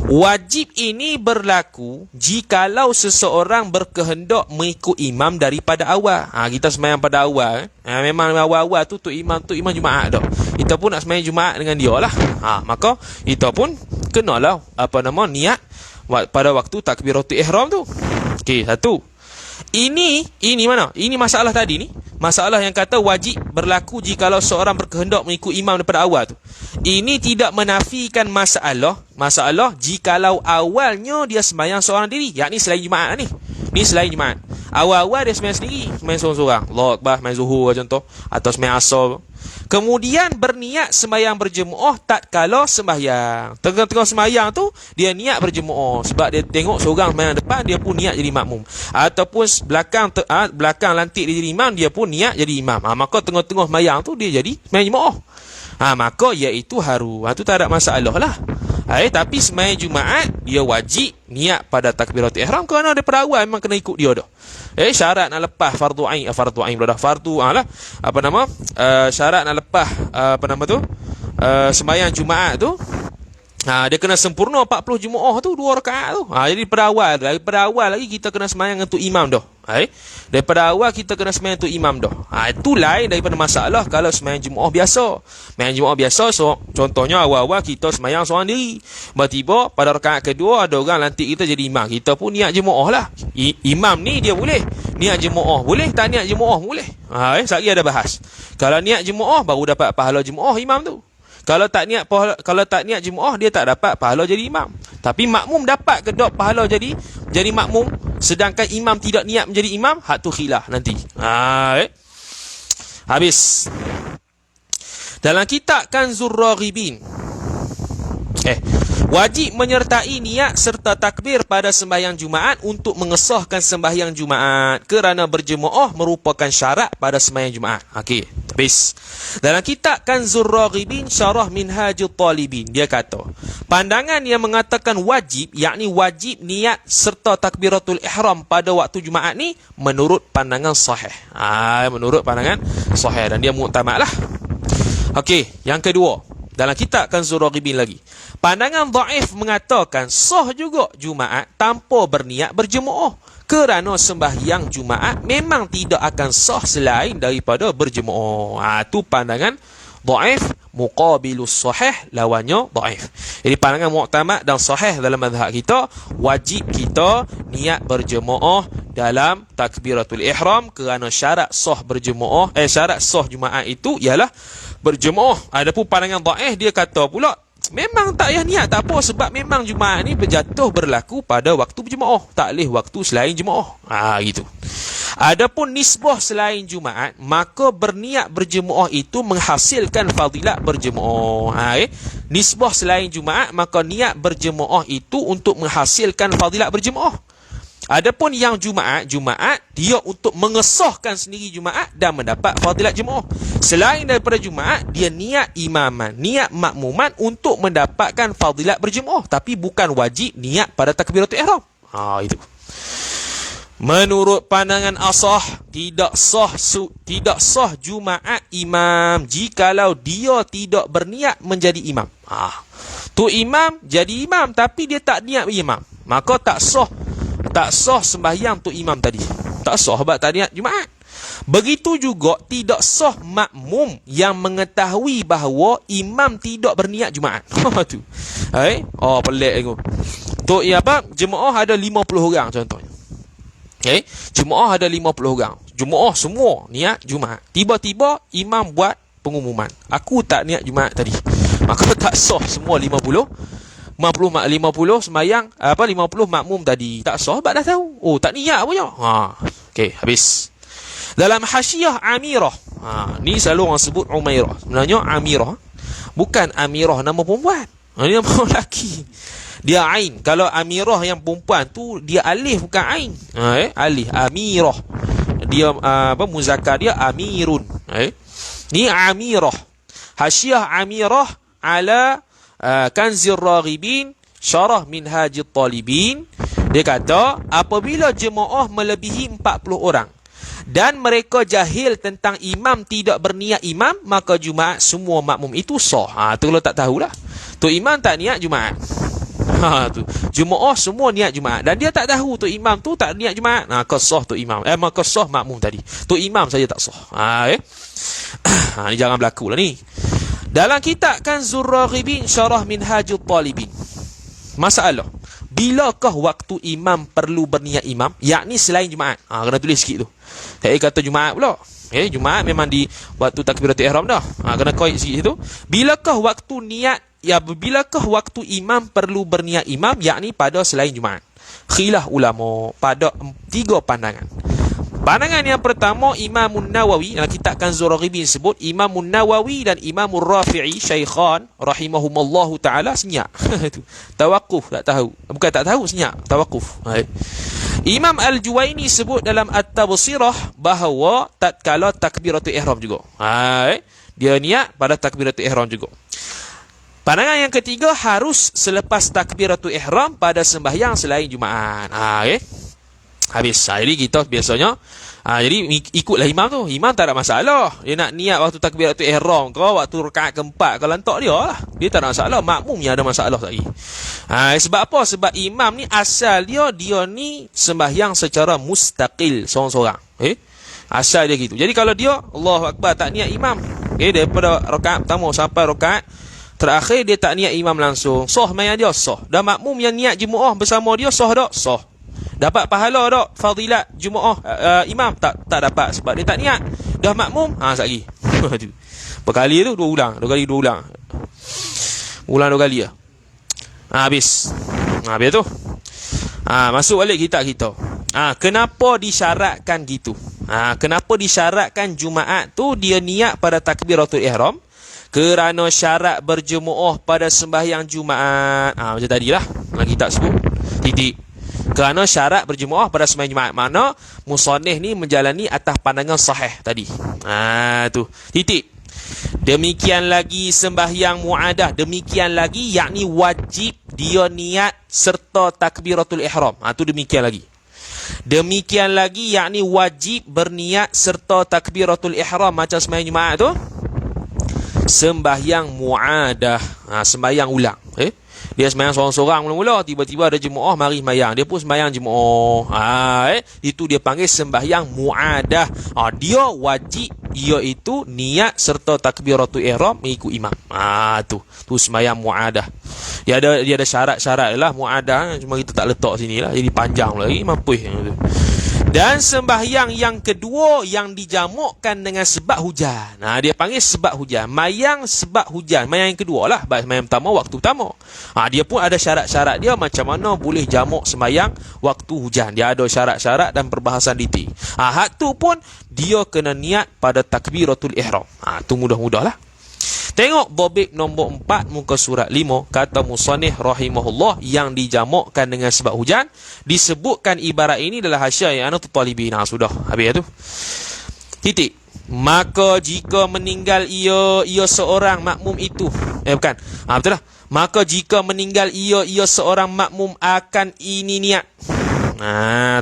wajib ini berlaku jikalau seseorang berkehendak mengikut imam daripada awal. Kita sembahyang pada awal. Memang awal-awal tu imam Jumaat dah. Kita pun nak sembahyang Jumaat dengan dia lah. Maka kita pun kenalah niat pada waktu takbiratul ihram tu. Okey, satu. Ini mana? Ini masalah tadi ni. Masalah yang kata wajib berlaku jikalau seorang berkehendak mengikut imam daripada awal tu. Ini tidak menafikan masalah jikalau awalnya dia sembahyang seorang diri, yakni selain Jumaat ni. Ni selain Jumaat. Awal-awal dia sembahyang sendiri, sembahyang seorang-seorang. Allahu Akbar, sembahyang Zuhur contoh, atau sembahyang Asar. Kemudian berniat sembahyang berjemaah tatkala sembahyang. Tengah-tengah sembahyang tu dia niat berjemaah sebab dia tengok seorang sembahyang depan, dia pun niat jadi makmum. Ataupun belakang lantik dia jadi imam, dia pun niat jadi imam. Maka tengah-tengah sembahyang tu dia jadi sembahyang jemaah. Maka iaitu haru. Tu tak ada masalah lah. Tapi sembahyang Jumaat dia wajib niat pada takbiratul ihram kerana daripada awal memang kena ikut dia dah. Syarat nak lepas fardu ain lah. Syarat nak lepas sembahyang Jumaat tu, dia kena sempurna 40 jemaah tu 2 rakaat tu. Jadi daripada awal lagi kita kena sembahyang untuk imam dah. Daripada awal kita kena sembahyang untuk imam dah. Itu lain daripada masalah kalau sembahyang jemaah biasa. Sembahyang jemaah biasa, so contohnya awal-awal kita sembahyang seorang diri. Tiba-tiba pada rakaat kedua ada orang lantik kita jadi imam. Kita pun niat jemaah lah. Imam ni dia boleh niat jemaah, boleh tak niat jemaah boleh. Sekali ada bahas. Kalau niat jemaah baru dapat pahala jemaah imam tu. Kalau tak niat jemaah dia tak dapat pahala jadi imam. Tapi makmum dapat ke tak pahala jadi makmum, sedangkan imam tidak niat menjadi imam? Hak tu khilaf nanti. Habis. Dalam kitab Kanzur Raghibin, wajib menyertai niat serta takbir pada sembahyang Jumaat untuk mengesahkan sembahyang Jumaat kerana berjemaah merupakan syarat pada sembahyang Jumaat. Okey, habis. Dalam kitab Kanzur Raghibin Syarah Minhajul Talibin, dia kata, pandangan yang mengatakan wajib, yakni wajib niat serta takbiratul ihram pada waktu Jumaat ni menurut pandangan sahih. Menurut pandangan sahih dan dia muktamad lah. Okey, yang kedua, dalam kitab Kanzur Raghibin lagi, pandangan dhaif mengatakan sah juga Jumaat tanpa berniat berjemaah kerana sembahyang Jumaat memang tidak akan sah selain daripada berjemaah. Tu pandangan dhaif muqabilus sahih, lawannya dhaif. Jadi pandangan muktamad dan sahih dalam mazhab kita, wajib kita niat berjemaah dalam takbiratul ihram kerana syarat sah berjemaah, syarat sah Jumaat itu ialah berjemaah. Adapun pandangan dhaif dia kata pula memang tak payah niat, tak apa, sebab memang Jumaat ni berlaku pada waktu berjemaah, tak boleh waktu selain jemaah. Gitu. Adapun nisbah selain Jumaat, maka berniat berjemaah itu menghasilkan fadilat berjemaah. Nisbah selain Jumaat, maka niat berjemaah itu untuk menghasilkan fadilat berjemaah. Adapun yang Jumaat dia untuk mengesahkan sendiri Jumaat dan mendapat fadilat jemaah. Selain daripada Jumaat, dia niat imaman, niat makmuman untuk mendapatkan fadilat berjemaah, tapi bukan wajib niat pada takbiratul ihram. Itu. Menurut pandangan asah, tidak sah Jumaat imam jikalau dia tidak berniat menjadi imam. Tu imam jadi imam tapi dia tak niat imam, maka tak sah sembahyang tu imam tadi. Tak sah sebab tak niat Jumaat. Begitu juga tidak sah makmum yang mengetahui bahawa imam tidak berniat Jumaat. Tu. Pelik aku. Tu jemaah ada 50 orang contohnya. Jemaah ada 50 orang. Jemaah semua niat Jumaat. Tiba-tiba imam buat pengumuman, aku tak niat Jumaat tadi. Maka tak sah semua 50 semayang 50 makmum tadi. Tak sah sebab dah tahu. Oh, tak niat punya. Okey, habis. Dalam Hasyiah Amirah. Ni selalu orang sebut Umairah. Sebenarnya Amirah bukan Amirah nama perempuan. Ini nama lelaki. Dia ain. Kalau Amirah yang perempuan tu dia alif bukan ain. Alif Amirah. Dia muzakkar dia Amirun. Ni Amirah. Hasyiah Amirah ala Kanzir Raghibin Syarah Minhajit Talibin. Dia kata apabila jemaah melebihi 40 orang dan mereka jahil tentang imam tidak berniat imam, maka Jumaat semua makmum itu sah. Tu kalau tak tahulah. Tu imam tak niat Jumaat. Tu jemaah semua niat Jumaat dan dia tak tahu tu imam tu tak niat Jumaat. Maka sah tu imam. Maka sah makmum tadi. Tu imam saja tak sah. Ni jangan berlaku lah ni. Dalam kitab Kanzur Raghibin Syarah Minhajut Talibin. Masalah, bilakah waktu imam perlu berniat imam? Yakni selain Jumaat. Kena tulis sikit tu. Tak kata Jumaat pula. Jumaat memang di waktu takbiratul ihram dah. Kena koik sikit tu. Bilakah waktu niat, bilakah waktu imam perlu berniat imam? Yakni pada selain Jumaat. Khilaf ulama pada 3 pandangan. Pandangan yang pertama, Imamun Nawawi dalam kitab Kanzur Raghibin sebut Imamun Nawawi dan Imamul Rafi'i Syaikhan rahimahumallahu taala senyap. Tawakuf tak tahu. Bukan tak tahu, senyap, tawakuf. Imam Al-Juwaini sebut dalam At-Tabsirah bahawa tatkala takbiratul ihram juga. Dia niat pada takbiratul ihram juga. Pandangan yang ketiga, harus selepas takbiratul ihram pada sembahyang selain Jumaat. Habis. Jadi kita biasanya jadi ikutlah imam tu. Imam tak ada masalah. Dia nak niat waktu takbiratul ihram ke waktu rakaat keempat ke lantak dia lah. Dia tak ada masalah. Makmum yang ada masalah lagi. Sebab apa? Sebab imam ni asal dia ni sembahyang secara mustaqil seorang-seorang. Asal dia gitu. Jadi kalau dia Allahu Akbar tak niat imam, daripada rakaat pertama sampai rakaat terakhir dia tak niat imam langsung, sah mayang dia sah. Dan makmum yang niat jemaah bersama dia sah tak? Sah. Dapat pahala tak fadilat Jumaah imam? Tak dapat sebab dia tak niat. Dah makmum, sekali. Berkali tu 2 ulang. 2 kali 2 ulang. Ulang 2 kali lah. Habis. Habis tu. Masuk balik kitab kita. Kenapa disyaratkan gitu? Kenapa disyaratkan Jumaat tu dia niat pada takbiratul ihram? Kerana syarat berjemaah pada sembahyang Jumaat. Macam tadilah. Lagi tak sebut. Titik. Kerana syarat berjemaah pada sembahyang Jumaat. Makna musannif ni menjalani atas pandangan sahih tadi. Tu. Titik. Demikian lagi sembahyang muadah. Demikian lagi yakni wajib dia niat serta takbiratul ihram. Tu demikian lagi. Demikian lagi yakni wajib berniat serta takbiratul ihram macam sembahyang Jumaat tu. Sembahyang muadah. Sembahyang ulang. Dia sembahyang seorang-seorang mula-mula, tiba-tiba ada jemaah mari sembahyang, dia pun sembahyang jemaah. Itu dia panggil sembahyang muadah. Dia wajib iaitu niat serta takbiratul ihram mengikut imam. Tu sembahyang muadah. Dia ada syarat-syarat lah muadah, cuma kita tak letak sini lah, jadi panjang lagi mampus. Dan sembahyang yang kedua yang dijamukkan dengan sebab hujan. Dia panggil sebab hujan. Mayang sebab hujan. Mayang yang kedua lah. Mayang pertama waktu pertama. Dia pun ada syarat-syarat dia macam mana boleh jamuk sembahyang waktu hujan. Dia ada syarat-syarat dan perbahasan detail. Hak tu pun dia kena niat pada takbiratul ihram. Tu mudah-mudah lah. Tengok bobek nombor 4 muka surat 5, kata musannif rahimahullah yang dijamukkan dengan sebab hujan. Disebutkan ibarat ini adalah Hasyiah I'anatul Talibin. Sudah habis tu. Titik. Maka jika meninggal ia seorang makmum itu, bukan. Betul lah. Maka jika meninggal ia seorang makmum akan ini niat.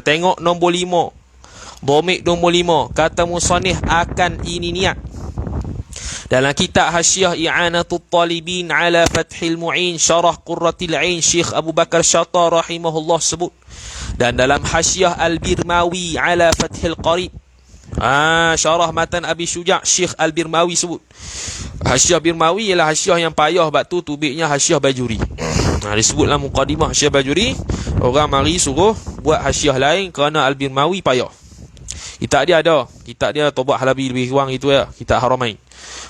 Tengok nombor 5. Bobek nombor 5, kata musannif akan ini niat. Dalam kitab Hasyiah I'anatul Talibin ala Fathil Mu'in Syarah Qurratil Ain Syekh Abu Bakar Syata rahimahullah sebut. Dan dalam Hasyiah Al-Birmawi ala Fathil Qarib Syarah Matan Abi Syuja' Syekh Al-Birmawi sebut. Hasyiah Birmawi ialah hasyiah yang payah, sebab tu tubiknya Hasyiah Bajuri. Disebutlah muqaddimah Hasyiah Bajuri. Orang mari suruh buat hasyiah lain kerana Al-Birmawi payah. Kitab dia ada. Kitab dia Tobat Halabi lebih kurang itu ya. Kitab Haramain.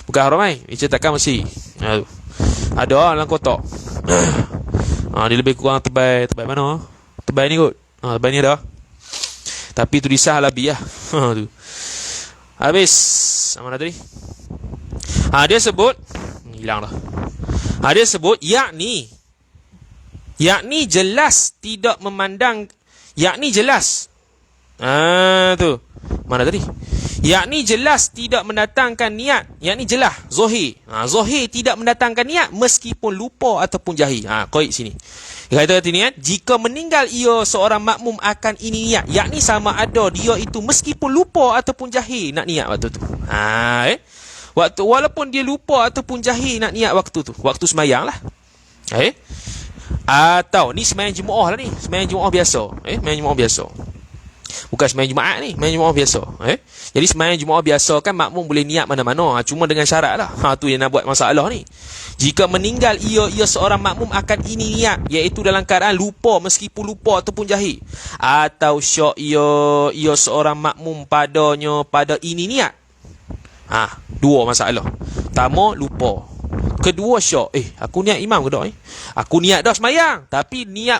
Bukan Haramain, cetakan Mesir. Ada dalam kotak. Dia lebih kurang tebal mana? Tebal ni kot. Tebal ni ada. Tapi tulisan Halabi lah. Tu. Habis. Mana tadi? Dia sebut hilang dah. Dia sebut yakni jelas tidak memandang, yakni jelas. Tu. Mana tadi? Yakni jelas tidak mendatangkan niat. Yakni jelas zahir. Zahir tidak mendatangkan niat meskipun lupa ataupun jahil. Qaid sini. Dia kata ni kan, jika meninggal ia seorang makmum akan ini niat, yakni sama ada dia itu meskipun lupa ataupun jahil nak niat waktu tu. Waktu walaupun dia lupa ataupun jahil nak niat waktu tu, waktu sembahyang lah. Atau ni sembahyang Jumaat lah ni, sembahyang Jumaat biasa. Sembahyang Jumaat biasa. Bukan sembahyang Jumaat ni, sembahyang Jumaat biasa. Jadi sembahyang Jumaat biasa kan makmum boleh niat mana-mana, cuma dengan syarat lah. Tu yang nak buat masalah ni. Jika meninggal ia seorang makmum akan ini niat, iaitu dalam keadaan lupa meskipun lupa ataupun jahil. Atau syak ia seorang makmum pada ini niat. Dua masalah. Pertama, lupa. Kedua, syak. Aku niat imam ke tak ni? Aku niat dah sembahyang, tapi niat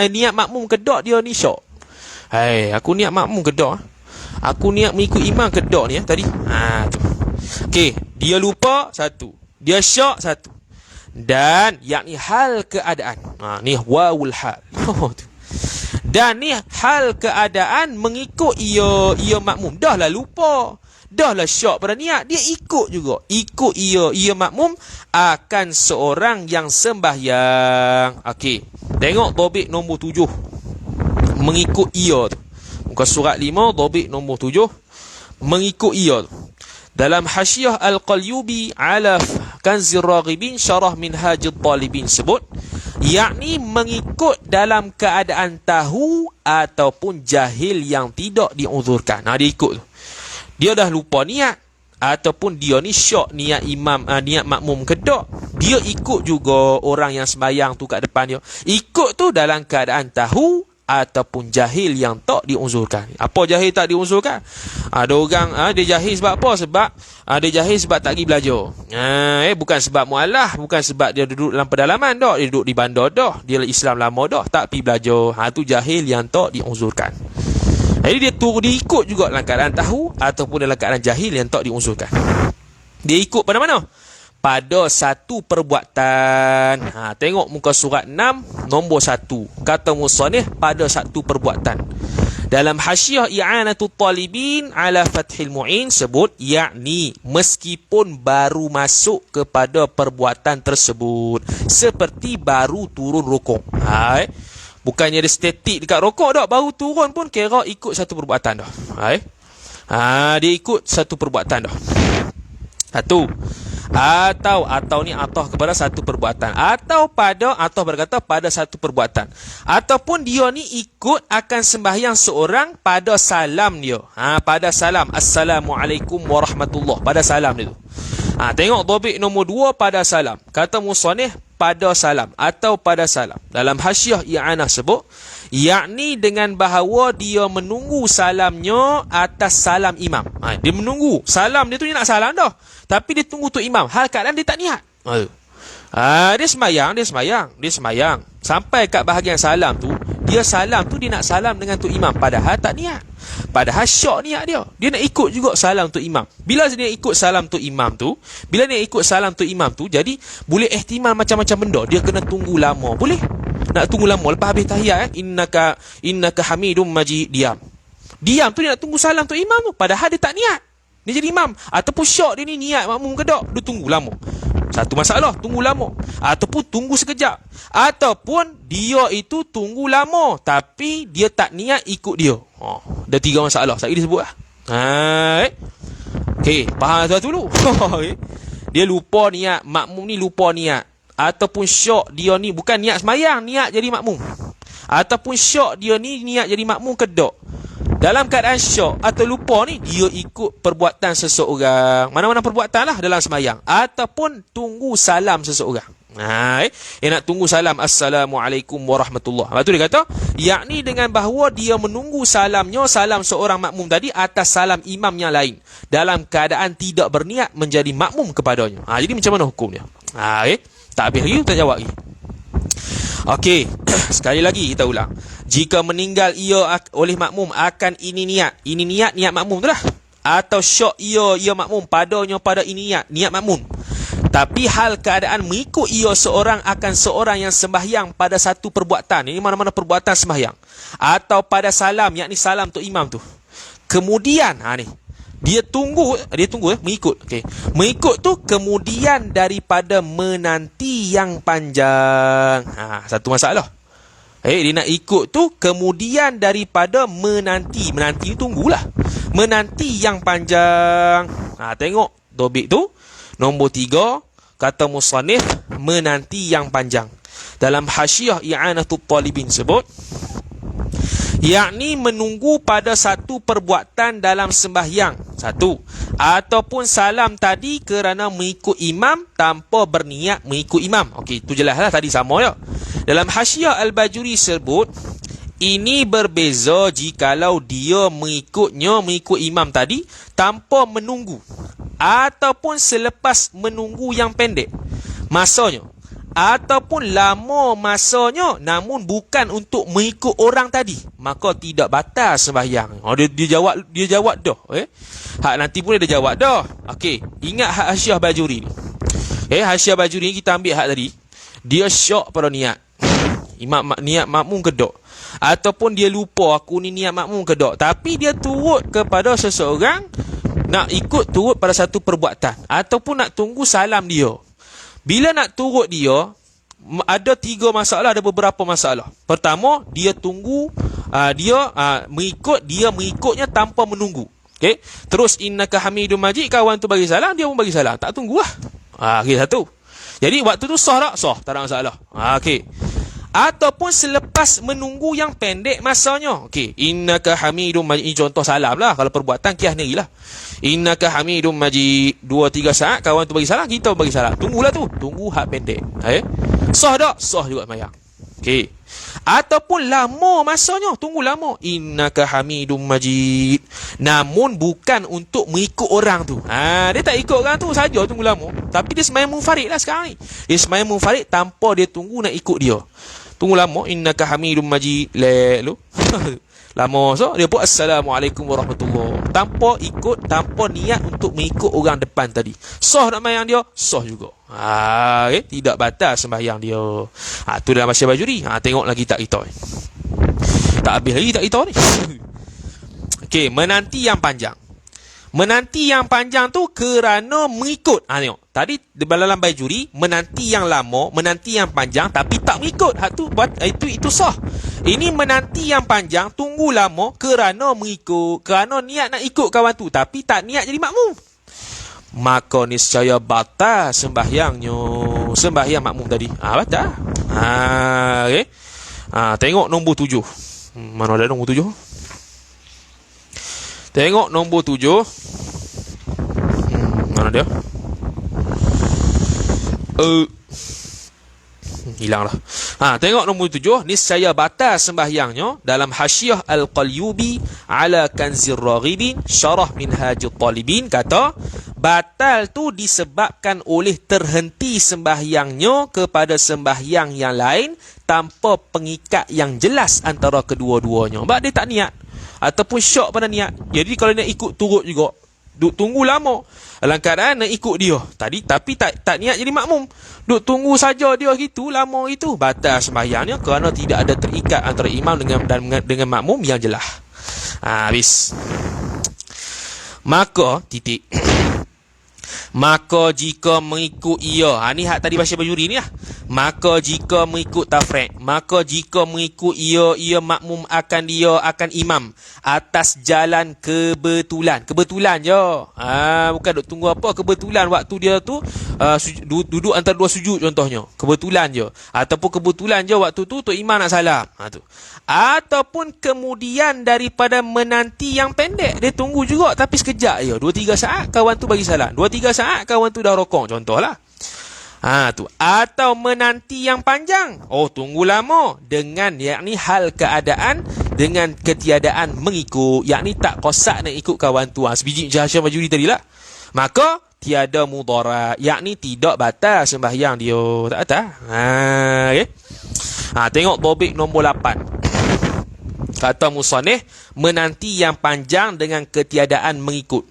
niat makmum ke tak dia ni syak. Aku niat makmum ke tak? Aku niat mengikut imam ke tak ni tadi? Tu. Okey, dia lupa satu. Dia syak satu. Dan yakni hal keadaan. Ni wawul hal. Dan ni hal keadaan mengikut ia makmum. Dah lah lupa. Dah lah syak pada niat. Dia ikut juga. Ikut ia makmum akan seorang yang sembahyang. Okey. Tengok tobik nombor 7. Mengikut ia tu. Muka surat 5, tobik nombor 7. Mengikut ia tu. Dalam Hasyiah Al-Qalyubi ala Kanzir Raghibin Syarah Minhajul Talibin sebut, yakni mengikut dalam keadaan tahu ataupun jahil yang tidak diuzurkan. Dia ikut tu. Dia dah lupa niat ataupun dia ni syak niat imam, niat makmum ke tak. Dia ikut juga orang yang sembahyang tu kat depan dia. Ikut tu dalam keadaan tahu ataupun jahil yang tak diuzurkan. Apa jahil tak diuzurkan? Ada orang dia jahil sebab apa? Sebab dia jahil sebab tak pergi belajar. Bukan sebab mualah, bukan sebab dia duduk dalam pedalaman dah, dia duduk di bandar dah, dia Islam lama dah, tak pergi belajar. Tu jahil yang tak diuzurkan. Jadi dia ikut juga dalam keadaan tahu ataupun dalam keadaan jahil yang tak diuzurkan. Dia ikut pada mana? Pada satu perbuatan. Tengok muka surat 6 nombor 1. Kata musannif pada satu perbuatan. Dalam Hasyiah I'anatul Talibin ala Fathil Mu'in sebut, yakni meskipun baru masuk kepada perbuatan tersebut, seperti baru turun rukuk. Bukannya dia statik dekat rukuk dah, baru turun pun kira ikut satu perbuatan dah. Dia ikut satu perbuatan dah. Satu. Atau ni atau kepada satu perbuatan, atau berkata pada satu perbuatan, ataupun dia ni ikut akan sembahyang seorang pada salam dia. Pada salam, Assalamualaikum warahmatullahi, pada salam dia tu. Tengok topik nombor 2 pada salam. Kata musannif pada salam atau pada salam. Dalam Hasyiah I'anah sebut, yakni dengan bahawa dia menunggu salamnya atas salam imam. Dia menunggu salam dia tu, dia nak salam dah, tapi dia tunggu tu imam. Hal keadaan dia tak niat. Dia sembahyang sampai kat bahagian salam tu, dia nak salam dengan tu imam, padahal tak niat. Padahal syak niat dia. Dia nak ikut juga salam tu imam. Bila dia ikut salam tu imam tu, jadi boleh ihtimal macam-macam benda. Dia kena tunggu lama. Boleh. Nak tunggu lama lepas habis tahiyat, innaka hamidum majid, diam tu dia nak tunggu salam tu imam tu, padahal dia tak niat dia jadi imam. Ataupun syak dia ni niat makmum ke tak, dia tunggu lama. Satu masalah, tunggu lama. Ataupun tunggu sekejap. Ataupun dia itu tunggu lama tapi dia tak niat ikut dia. Ada 3 masalah. Saya disebut lah. Okey, faham tu dulu. Dia lupa niat, makmum ni lupa niat. Ataupun syak dia ni bukan niat sembahyang, niat jadi makmum. Ataupun syak dia ni niat jadi makmum ke tak. Dalam keadaan syak atau lupa ni, dia ikut perbuatan seseorang. Mana-mana perbuatan lah dalam sembahyang. Ataupun tunggu salam seseorang. Dia nak tunggu salam Assalamualaikum warahmatullahi. Lepas tu dia kata, yakni dengan bahawa dia menunggu salamnya, salam seorang makmum tadi atas salam imam yang lain, dalam keadaan tidak berniat menjadi makmum kepadanya. Jadi macam mana hukumnya? Tak habis lagi, tak jawab lagi. Okey, sekali lagi kita ulang. Jika meninggal ia oleh makmum akan ini niat makmum tu lah. Atau syok ia makmum padanya pada ini niat makmum. Tapi hal keadaan mengikut ia seorang akan seorang yang sembahyang pada satu perbuatan. Ini mana-mana perbuatan sembahyang. Atau pada salam, yakni salam tu imam tu. Kemudian, dia tunggu mengikut. Okay. Mengikut tu kemudian daripada menanti yang panjang. Satu masalah. Dia nak ikut tu kemudian daripada menanti. Menanti tunggulah. Menanti yang panjang. Tengok topik tu. Nombor 3, kata musannif, menanti yang panjang. Dalam Hasyiah I'anatul Talibin sebut, yakni menunggu pada satu perbuatan dalam sembahyang, satu, ataupun salam tadi kerana mengikut imam tanpa berniat mengikut imam. Okey, itu jelaslah tadi sama ya. Dalam Hasyiah Al-Bajuri sebut, ini berbeza jikalau dia mengikut imam tadi tanpa menunggu, ataupun selepas menunggu yang pendek masanya, ataupun lama masanya namun bukan untuk mengikut orang tadi, maka tidak batal sembahyang. Dia jawab dah. Hak nanti pun dia jawab dah. Okey, ingat hak Hasyiah Bajuri ni. Hasyiah Bajuri ni kita ambil hak tadi. Dia syok pada niat. Niat makmum kedok. Ataupun dia lupa aku ni niat makmum kedok. Tapi dia turut kepada seseorang, nak ikut turut pada satu perbuatan, ataupun nak tunggu salam dia. Bila nak turut dia, ada 3 masalah, ada beberapa masalah. Pertama, dia tunggu, mengikutnya tanpa menunggu. Okey. Terus innaka hamidum majid, kawan tu bagi salam, dia pun bagi salam, tak tunggulah. Okey, satu. Jadi waktu tu sah tak? Sah, tak ada masalah. Okey. Ataupun selepas menunggu yang pendek masanya. Okey, innaka hamidum majid, contoh salam lah. Kalau perbuatan kias negeri lah. Innaka hamidum majid, 2-3 saat kawan tu bagi salam, kita bagi salam. Tunggulah tu, tunggu hak pendek. Sah tak? Sah juga semayang. Okey. Ataupun lama masanya, tunggu lama. Innaka hamidum majid, namun bukan untuk mengikut orang tu. Dia tak ikut orang tu saja, tunggu lama. Tapi dia semayang munfarid lah sekarang ni. Dia semayang munfarid tanpa dia tunggu nak ikut dia. Tunggu lama, innaka hamidum majid, lu. Lama, so dia pun assalamualaikum warahmatullahi, tanpa ikut, tanpa niat untuk mengikut orang depan tadi. Sah nak sembahyang dia? Sah juga. Tidak batal sembahyang dia. Tu dalam Hasyiah Bajuri. Tengok lagi tak kita ni. Tak habis lagi tak kita ni. Okey, menanti yang panjang. Menanti yang panjang tu kerana mengikut. Tengok. Tadi dalam Bajuri, menanti yang lama, menanti yang panjang tapi tak mengikut. Itu sah. Ini menanti yang panjang, tunggu lama kerana mengikut, kerana niat nak ikut kawan tu tapi tak niat jadi makmum. Maka niscaya batal sembahyangnya. Sembahyang makmum tadi. Batal. Okey. Tengok nombor 7. Mana ada nombor 7? Tengok nombor 7. Mana dia? Hilanglah. Tengok nombor 7. Niscaya batal sembahyangnya dalam Hasyiah Al-Qalyubi ala Kanzir Raghibin Syarah Minhajul Talibin, kata batal tu disebabkan oleh terhenti sembahyangnya kepada sembahyang yang lain tanpa pengikat yang jelas antara kedua-duanya. Sebab dia tak niat ataupun syok pada niat. Jadi kalau nak ikut turut juga, tunggu lama dalam keadaan nak ikut dia tadi tapi tak niat jadi makmum, duk tunggu saja dia gitu lama itu, batal sembahyangnya kerana tidak ada terikat antara imam dengan makmum yang jelas. Habis. Maka titik. Maka jika mengikut ia, ni hak tadi Hasyiah Bajuri ni lah. Maka jika mengikut tafriq, maka jika mengikut ia makmum akan imam atas jalan kebetulan je. Bukan duk tunggu apa, kebetulan waktu dia tu duduk antara 2 sujud contohnya, kebetulan je. Ataupun kebetulan je waktu tu imam nak salam. Tu. Ataupun kemudian daripada menanti yang pendek, dia tunggu juga tapi sekejap je, 2-3 saat kawan tu bagi salam, 2-3 saat kawan tu dah rokok contohlah. Tu. Atau menanti yang panjang. Tunggu lama. Dengan yakni hal keadaan dengan ketiadaan mengikut. Yakni tak kosak nak ikut kawan tu. Sebiji Hashim Majuri tadi lah. Maka tiada mudarat. Yakni tidak batal sembahyang dia. Tak batal. Okay. Tengok topik nombor 8. Kata musannif, menanti yang panjang dengan ketiadaan mengikut.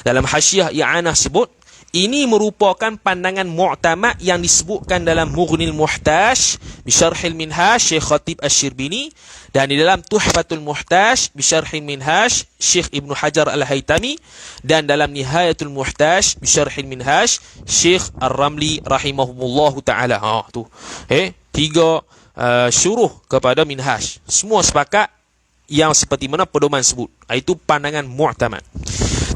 Dalam Hasyiah I'anah sebut, ini merupakan pandangan mu'tamad yang disebutkan dalam Mughnil Muhtaj Bisyarhil Minhaj Syekh Khatib Asy-Syirbini, dan di dalam Tuhfatul Muhtaj Bisyarhil Minhaj Syekh Ibnu Hajar Al-Haytami, dan dalam Nihayatul Muhtaj Bisyarhil Minhaj Syekh Ar-Ramli rahimahumullahu ta'ala. Tiga syuruh kepada Minhaj. Semua sepakat yang seperti mana pedoman sebut. Itu pandangan mu'tamad.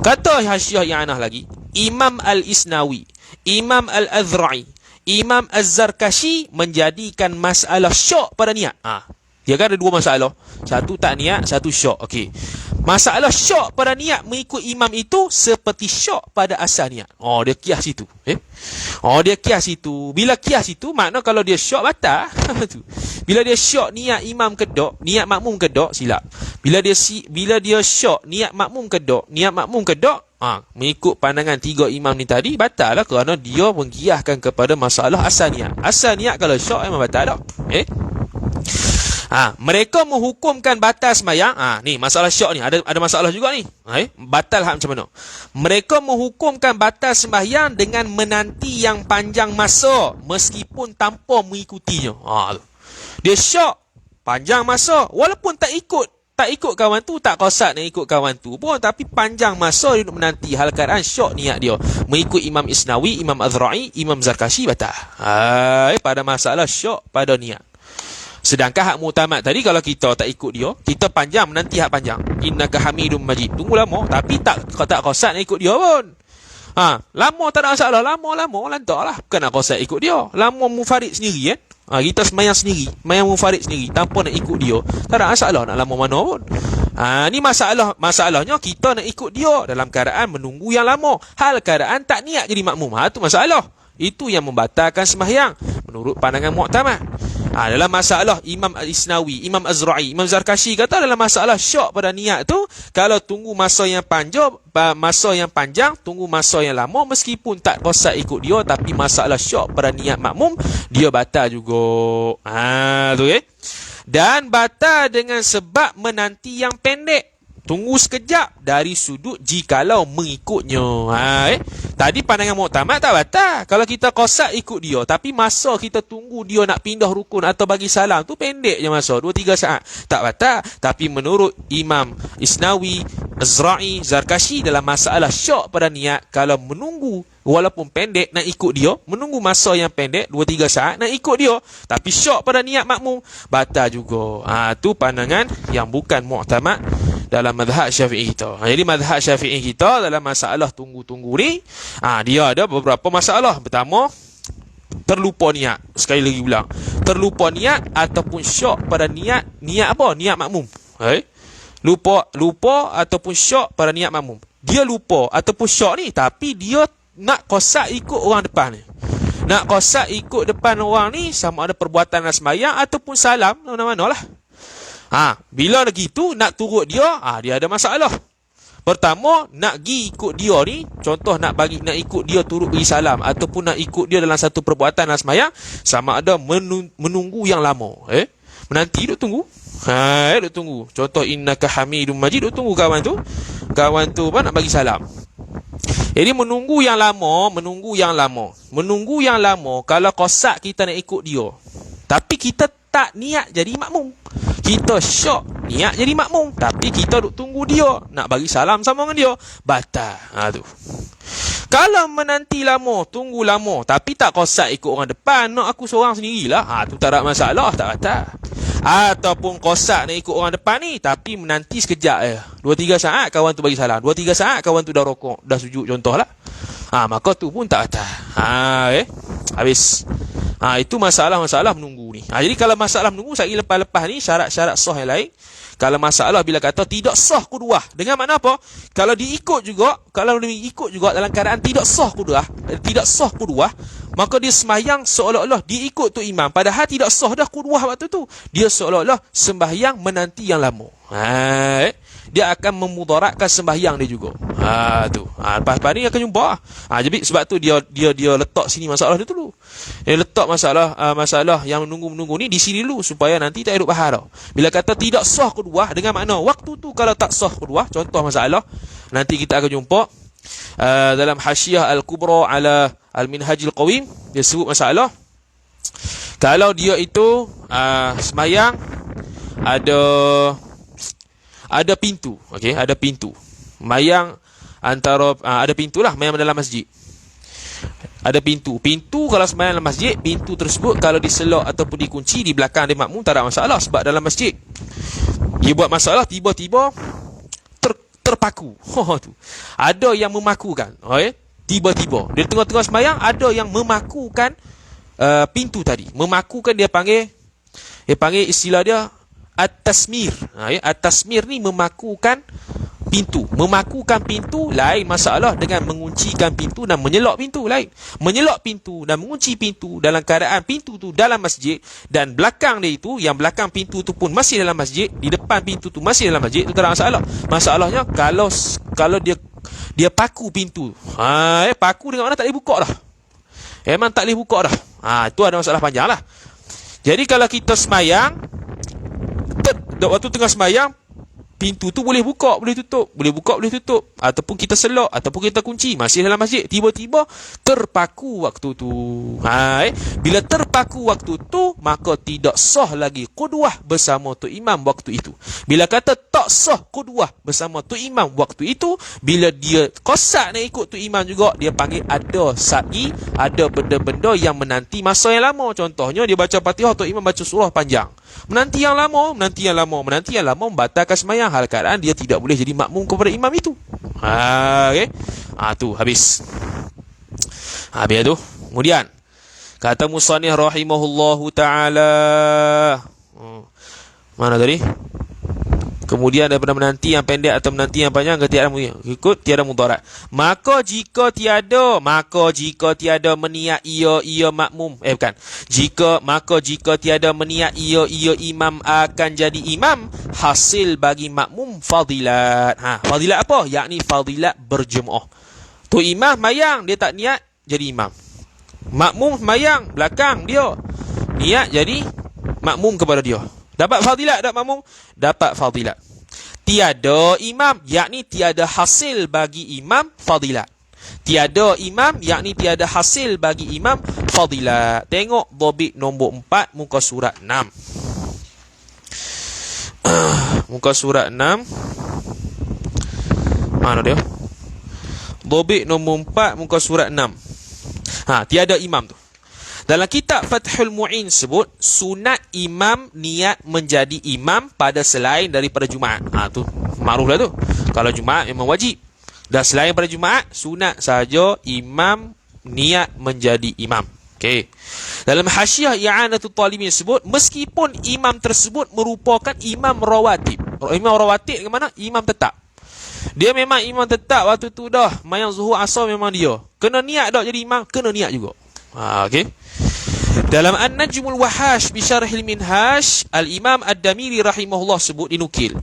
Kata Hasyiah I'anah lagi, Imam Al-Isnawi, Imam Al-Azra'i, Imam Az-Zarkashi menjadikan masalah syak pada niat. Dia kan ada dua masalah. Satu tak niat, satu syak. Okey. Masalah syak pada niat mengikut imam itu seperti syak pada asal niat. Dia kias situ. Dia kias situ. Bila kias situ, makna kalau dia syak batal. Bila dia syak niat imam kedok, niat makmum kedok, silap. Bila dia syak niat makmum kedok, mengikut pandangan tiga imam ni tadi, batal lah, kerana dia mengkiaskan kepada masalah asal niat. Asal niat kalau syak memang batal tak? Mereka menghukumkan batal sembahyang. Ni masalah syak ni, ada masalah juga ni. Batal macam mana? Mereka menghukumkan batal sembahyang dengan menanti yang panjang masa meskipun tanpa mengikutinya. Dia syak panjang masa walaupun tak ikut kawan tu, tak kosak nak ikut kawan tu pun, tapi panjang masa dia nak menanti, hal keadaan syak niat dia mengikut Imam Isnawi, Imam Azra'i, Imam Zarkashi, batal. Pada masalah syak pada niat. Sedangkan hak mu'tamad tadi, kalau kita tak ikut dia, kita panjang menanti hak panjang, innaka hamidum majid, tunggu lama tapi tak kosak nak ikut dia pun. Lama tak ada masalah, lama lantak lah, bukan nak kosak ikut dia. Lama mufarid sendiri kita semayang sendiri, semayang mufarid sendiri tanpa nak ikut dia, tak ada masalah nak lama mana pun. Ni masalahnya kita nak ikut dia dalam keadaan menunggu yang lama, hal keadaan tak niat jadi makmum. Tu masalah. Itu yang membatalkan sembahyang menurut pandangan mu'tamad. Dalam masalah Imam Al-Isnawi, Imam Azra'i, Imam Zarkashi kata dalam masalah syak pada niat tu, kalau tunggu masa yang panjang, tunggu masa yang lama, meskipun tak kosak ikut dia, tapi masalah syak pada niat makmum, dia batal juga. Dan batal dengan sebab menanti yang pendek. Tunggu sekejap dari sudut jikalau mengikutnya. Tadi pandangan mu'tamad tak batal. Kalau kita kosak ikut dia, tapi masa kita tunggu dia nak pindah rukun atau bagi salam tu pendek je masa, 2-3 saat, tak batal. Tapi menurut Imam Isnawi, Azra'i, Zarkashi, dalam masalah syak pada niat, kalau menunggu walaupun pendek nak ikut dia, menunggu masa yang pendek 2-3 saat nak ikut dia, tapi syak pada niat makmum, batal juga. Tu pandangan yang bukan mu'tamad dalam mazhab Syafi'i kita. Jadi mazhab Syafi'i kita dalam masalah tunggu-tunggu ni, dia ada beberapa masalah. Pertama, terlupa niat. Sekali lagi ulang, terlupa niat ataupun syak pada niat apa? Niat makmum. Lupa ataupun syak pada niat makmum. Dia lupa ataupun syak ni, tapi dia nak kosak ikut orang depan ni. Nak kosak ikut depan orang ni, sama ada perbuatan sembahyang ataupun salam, mana-mana lah. Bila gitu nak turut dia, dia ada masalah. Pertama, nak pergi ikut dia ni, contoh nak ikut dia turut beri salam ataupun nak ikut dia dalam satu perbuatan sembahyang, sama ada menunggu yang lama. Menanti duk tunggu. Duk tunggu. Contoh innaka hamidum majid, duk tunggu kawan tu nak bagi salam. Jadi menunggu yang lama, kalau kosak kita nak ikut dia, tapi kita tak niat jadi makmum, kita syak niat jadi makmum, tapi kita duk tunggu dia nak bagi salam sama dengan dia, batal. Tu. Kalau menanti lama, tunggu lama, tapi tak kosak ikut orang depan, nak aku seorang sendirilah, tu tak ada masalah, tak batal. Ataupun kosak nak ikut orang depan ni, tapi menanti sekejap 2-3 saat kawan tu bagi salam, 2-3 saat kawan tu dah rokok, dah sujud contohlah, maka tu pun tak batal. Habis. Itu masalah-masalah menunggu ni. Jadi kalau masalah menunggu, saya lepas-lepas ni syarat-syarat sah yang lain. Kalau masalah bila kata tidak sah kuduah, dengan makna apa? Kalau diikut juga dalam keadaan tidak sah kuduah, maka dia sembahyang seolah-olah dia ikut tu imam, padahal tidak sah dah qudwah waktu tu. Dia seolah-olah sembahyang menanti yang lama. Dia akan memudaratkan sembahyang dia juga. Lepas ni akan jumpa. Jadi sebab tu dia letak sini masalah dia dulu. Dia letak masalah yang menunggu ni di sini dulu supaya nanti tak duduk bahar dah. Bila kata tidak sah qudwah dengan makna waktu tu kalau tak sah qudwah, contoh masalah nanti kita akan jumpa dalam Hasyiah Al-Kubra ala Al-Minhajil Qawim, dia sebut masalah kalau dia itu sembahyang ada pintu, okey, ada pintu. Mayang antara ada pintulah mayang dalam masjid. Ada pintu. Pintu kalau sembahyang dalam masjid, pintu tersebut kalau diselok ataupun dikunci di belakang dia makmum tak ada masalah sebab dalam masjid. Dia buat masalah tiba-tiba terpaku. Tu. Ada yang memakukan, okey? Tiba-tiba di tengah-tengah sembahyang ada yang memakukan pintu tadi. Memakukan dia panggil istilah dia at-tasmir. At-tasmir ni memakukan pintu. Memakukan pintu lain masalah dengan menguncikan pintu dan menyelok pintu lain. Menyelok pintu dan mengunci pintu dalam keadaan pintu tu dalam masjid dan belakang dia itu, yang belakang pintu tu pun masih dalam masjid, di depan pintu tu masih dalam masjid, itu tak ada masalah. Masalahnya kalau dia paku pintu. Paku dengan mana tak boleh buka dah. Memang tak boleh buka dah. Itu ada masalah panjang lah. Jadi kalau kita sembahyang, waktu tengah sembahyang, pintu tu boleh buka, boleh tutup, boleh buka, boleh tutup, ataupun kita selok, ataupun kita kunci, masih dalam masjid, tiba-tiba terpaku waktu tu. Bila terpaku waktu tu, maka tidak sah lagi qudwah bersama tu imam waktu itu. Bila kata tak sah qudwah bersama tu imam waktu itu, bila dia kosak nak ikut tu imam juga, dia panggil ada sa'i, ada benda-benda yang menanti masa yang lama. Contohnya dia baca Fatihah, tu imam baca surah panjang, menanti yang lama membatalkan sembahyang, hal keadaan dia tidak boleh jadi makmum kepada imam itu. Okey. Tu habis. Habis tu. Kemudian kata musannif rahimahullahu taala. Mana tadi? Kemudian daripada menanti yang pendek atau menanti yang panjang tiada mudarat. Maka jika tiada meniat ia makmum. Jika tiada meniat ia imam akan jadi imam, hasil bagi makmum fadilat. Fadilat apa? Yakni fadilat berjemaah. Tu imam mayang dia tak niat jadi imam. Makmum mayang belakang dia niat jadi makmum kepada dia. Dapat fadilat tak makmum? Dapat fadilat. Tiada imam, yakni tiada hasil bagi imam, fadilat. Tiada imam, yakni tiada hasil bagi imam, fadilat. Tengok dhabit nombor 4 muka surat 6. Muka surat 6. Mana dia? Dhabit nombor 4 muka surat 6. Tiada imam tu. Dalam kitab Fathul Mu'in sebut sunat imam niat menjadi imam pada selain daripada Jumaat. Tu makruf lah tu. Kalau Jumaat memang wajib. Dan selain pada Jumaat, sunat saja imam niat menjadi imam. Okey. Dalam Hasyiah I'anatul Talibin sebut meskipun imam tersebut merupakan imam rawatib. Imam rawatib ke mana? Imam tetap. Dia memang imam tetap waktu tu dah. Mayang zuhur asar memang dia. Kena niat dah jadi imam, kena niat juga. Okey. Dalam An-Najmul Wahash bi Syarhil Minhaj, Al-Imam Ad-Damiri rahimahullah sebut dinukil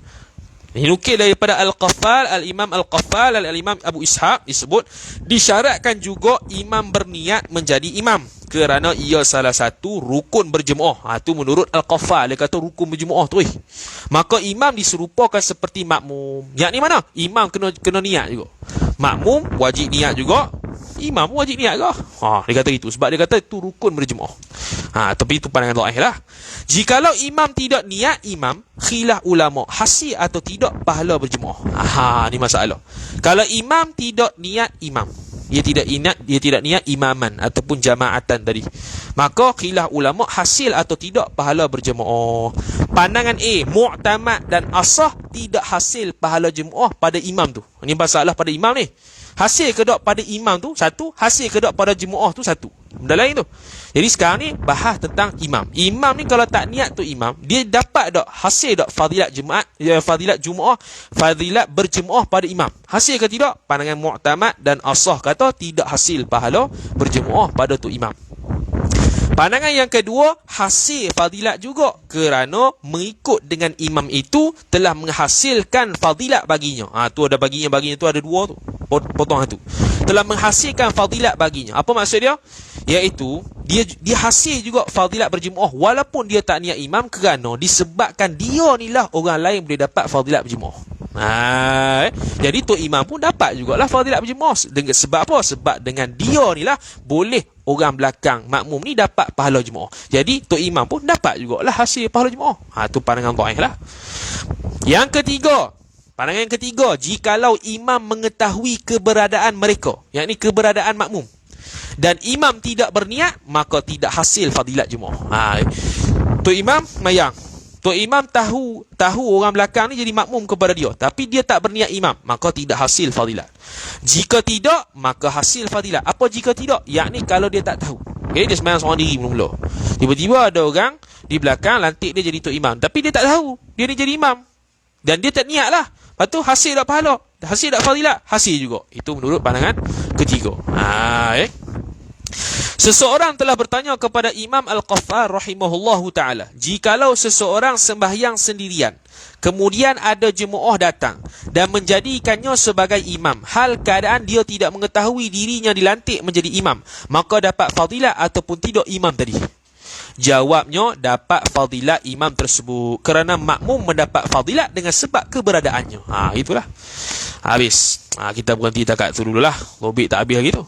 daripada Al-Qaffal, Al-Imam Al-Qaffal, Al-Imam Abu Ishaq disebut disyaratkan juga imam berniat menjadi imam kerana ia salah satu rukun berjemaah. Tu menurut Al-Qaffal, dia kata rukun berjemaah tu. Maka imam diserupakan seperti makmum. Yakni mana? Imam kena niat juga. Makmum wajib niat juga. Imam wajib niat ke? Dia kata itu sebab dia kata itu rukun berjemaah. Tapi itu pandangan dhaif lah. Jikalau imam tidak niat imam, khilaf ulama hasil atau tidak pahala berjemaah. Ni masalah. Kalau imam tidak niat imam, dia tidak niat imaman ataupun jamaatan tadi, maka khilaf ulama hasil atau tidak pahala berjemaah. Pandangan A, mu'tamad dan asah tidak hasil pahala jemaah pada imam tu. Ini masalah pada imam ni. Hasil ke tak pada imam tu satu, hasil ke tak pada jemaah tu satu. benda lain tu. Jadi sekarang ni bahas tentang imam. Imam ni kalau tak niat tu imam, dia dapat tak hasil tak fadilat jemaat, fadilat Jumaat, fadilat berjemaah pada imam? Hasil ke tidak? Pandangan Mu'tamad dan Ashah kata tidak hasil pahala berjemaah pada tu imam. Pandangan yang kedua, hasil fadilat juga kerana mengikut dengan imam itu telah menghasilkan fadilat baginya. Tu ada baginya tu ada dua tu. Potong satu. Telah menghasilkan fadilat baginya. Apa maksud dia? Iaitu dia hasil juga fadilat berjemaah walaupun dia tak niat imam kerana disebabkan dia ni lah orang lain boleh dapat fadilat berjemaah. Jadi tu imam pun dapat jugalah fadilat berjemaah. Sebab apa? Sebab dengan dia ni lah boleh orang belakang makmum ni dapat pahala jemaah. Jadi tu imam pun dapat jugalah hasil pahala jemaah. Tu pandangan dhaif lah. Yang ketiga, pandangan yang ketiga, jikalau imam mengetahui keberadaan mereka, yakni keberadaan makmum, dan imam tidak berniat, maka tidak hasil fadilat jemaah. Tu imam mayang, tu imam tahu orang belakang ni jadi makmum kepada dia, tapi dia tak berniat imam, maka tidak hasil fadilat. Jika tidak, maka hasil fadilat. Apa jika tidak? Yakni kalau dia tak tahu. Okay, dia sembahyang seorang diri mula-mula. Tiba-tiba ada orang di belakang lantik dia jadi tu imam, tapi dia tak tahu dia ni jadi imam. Dan dia tak niat lah. Lepas tu hasil tak pahala, hasil tak fadilat, hasil juga. Itu menurut pandangan ketiga. Seseorang telah bertanya kepada Imam Al-Qaffar rahimahullahu ta'ala, jikalau seseorang sembahyang sendirian, kemudian ada jemaah datang dan menjadikannya sebagai imam, hal keadaan dia tidak mengetahui dirinya dilantik menjadi imam, maka dapat fadilat ataupun tidak imam tadi? Jawabnya, dapat fadilat imam tersebut kerana makmum mendapat fadilat dengan sebab keberadaannya. Itulah. Habis. Kita berhenti takat tu dululah. Lobik tak habis lagi tu.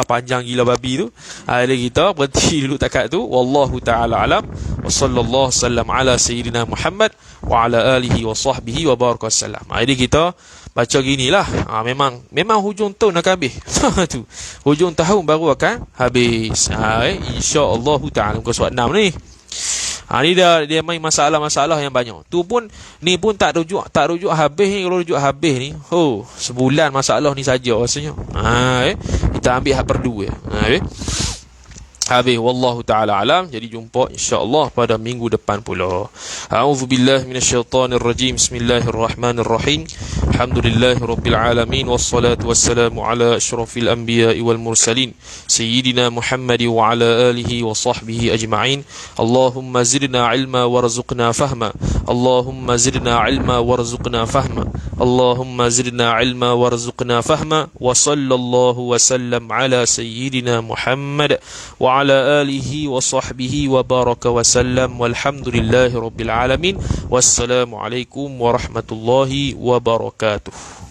Panjang gila babi tu. Jadi kita berhenti dulu takat tu. Wallahu ta'ala alam. Wa sallallahu sallam ala sayyidina Muhammad wa ala alihi wa sahbihi wa baraka sallam. Jadi kita baca ginilah. Memang hujung tahun akan habis. Tu. Hujung tahun baru akan habis. InsyaAllah ta'ala. Muka surat 6 ni. Ni dia main masalah-masalah yang banyak. Ni pun tak rujuk habis ni. Kalau rujuk habis ni, sebulan masalah ni saja rasanya. Kita ambil hak perdu ya. Habis, wallahu ta'ala alam. Jadi jumpa insya-Allah pada minggu depan pula. A'udzubillahi minasyaitonirrajim. Bismillahirrahmanirrahim. Alhamdulillahirabbil alamin wassalatu wassalamu ala asyrafil anbiya'i wal mursalin sayyidina Muhammad wa ala alihi wa sahbihi ajma'in. Allahumma zidna ilma warzuqna fahma. Allahumma zidna ilma warzuqna fahma. Allahumma zidna ilma warzuqna fahma. Wa sallallahu wa sallam ala sayyidina Muhammad wa ala alihi wa sahbihi wa baraka wa sallam. Walhamdulillahi rabbil alamin. Wassalamu alaikum warahmatullahi wabarakatuh.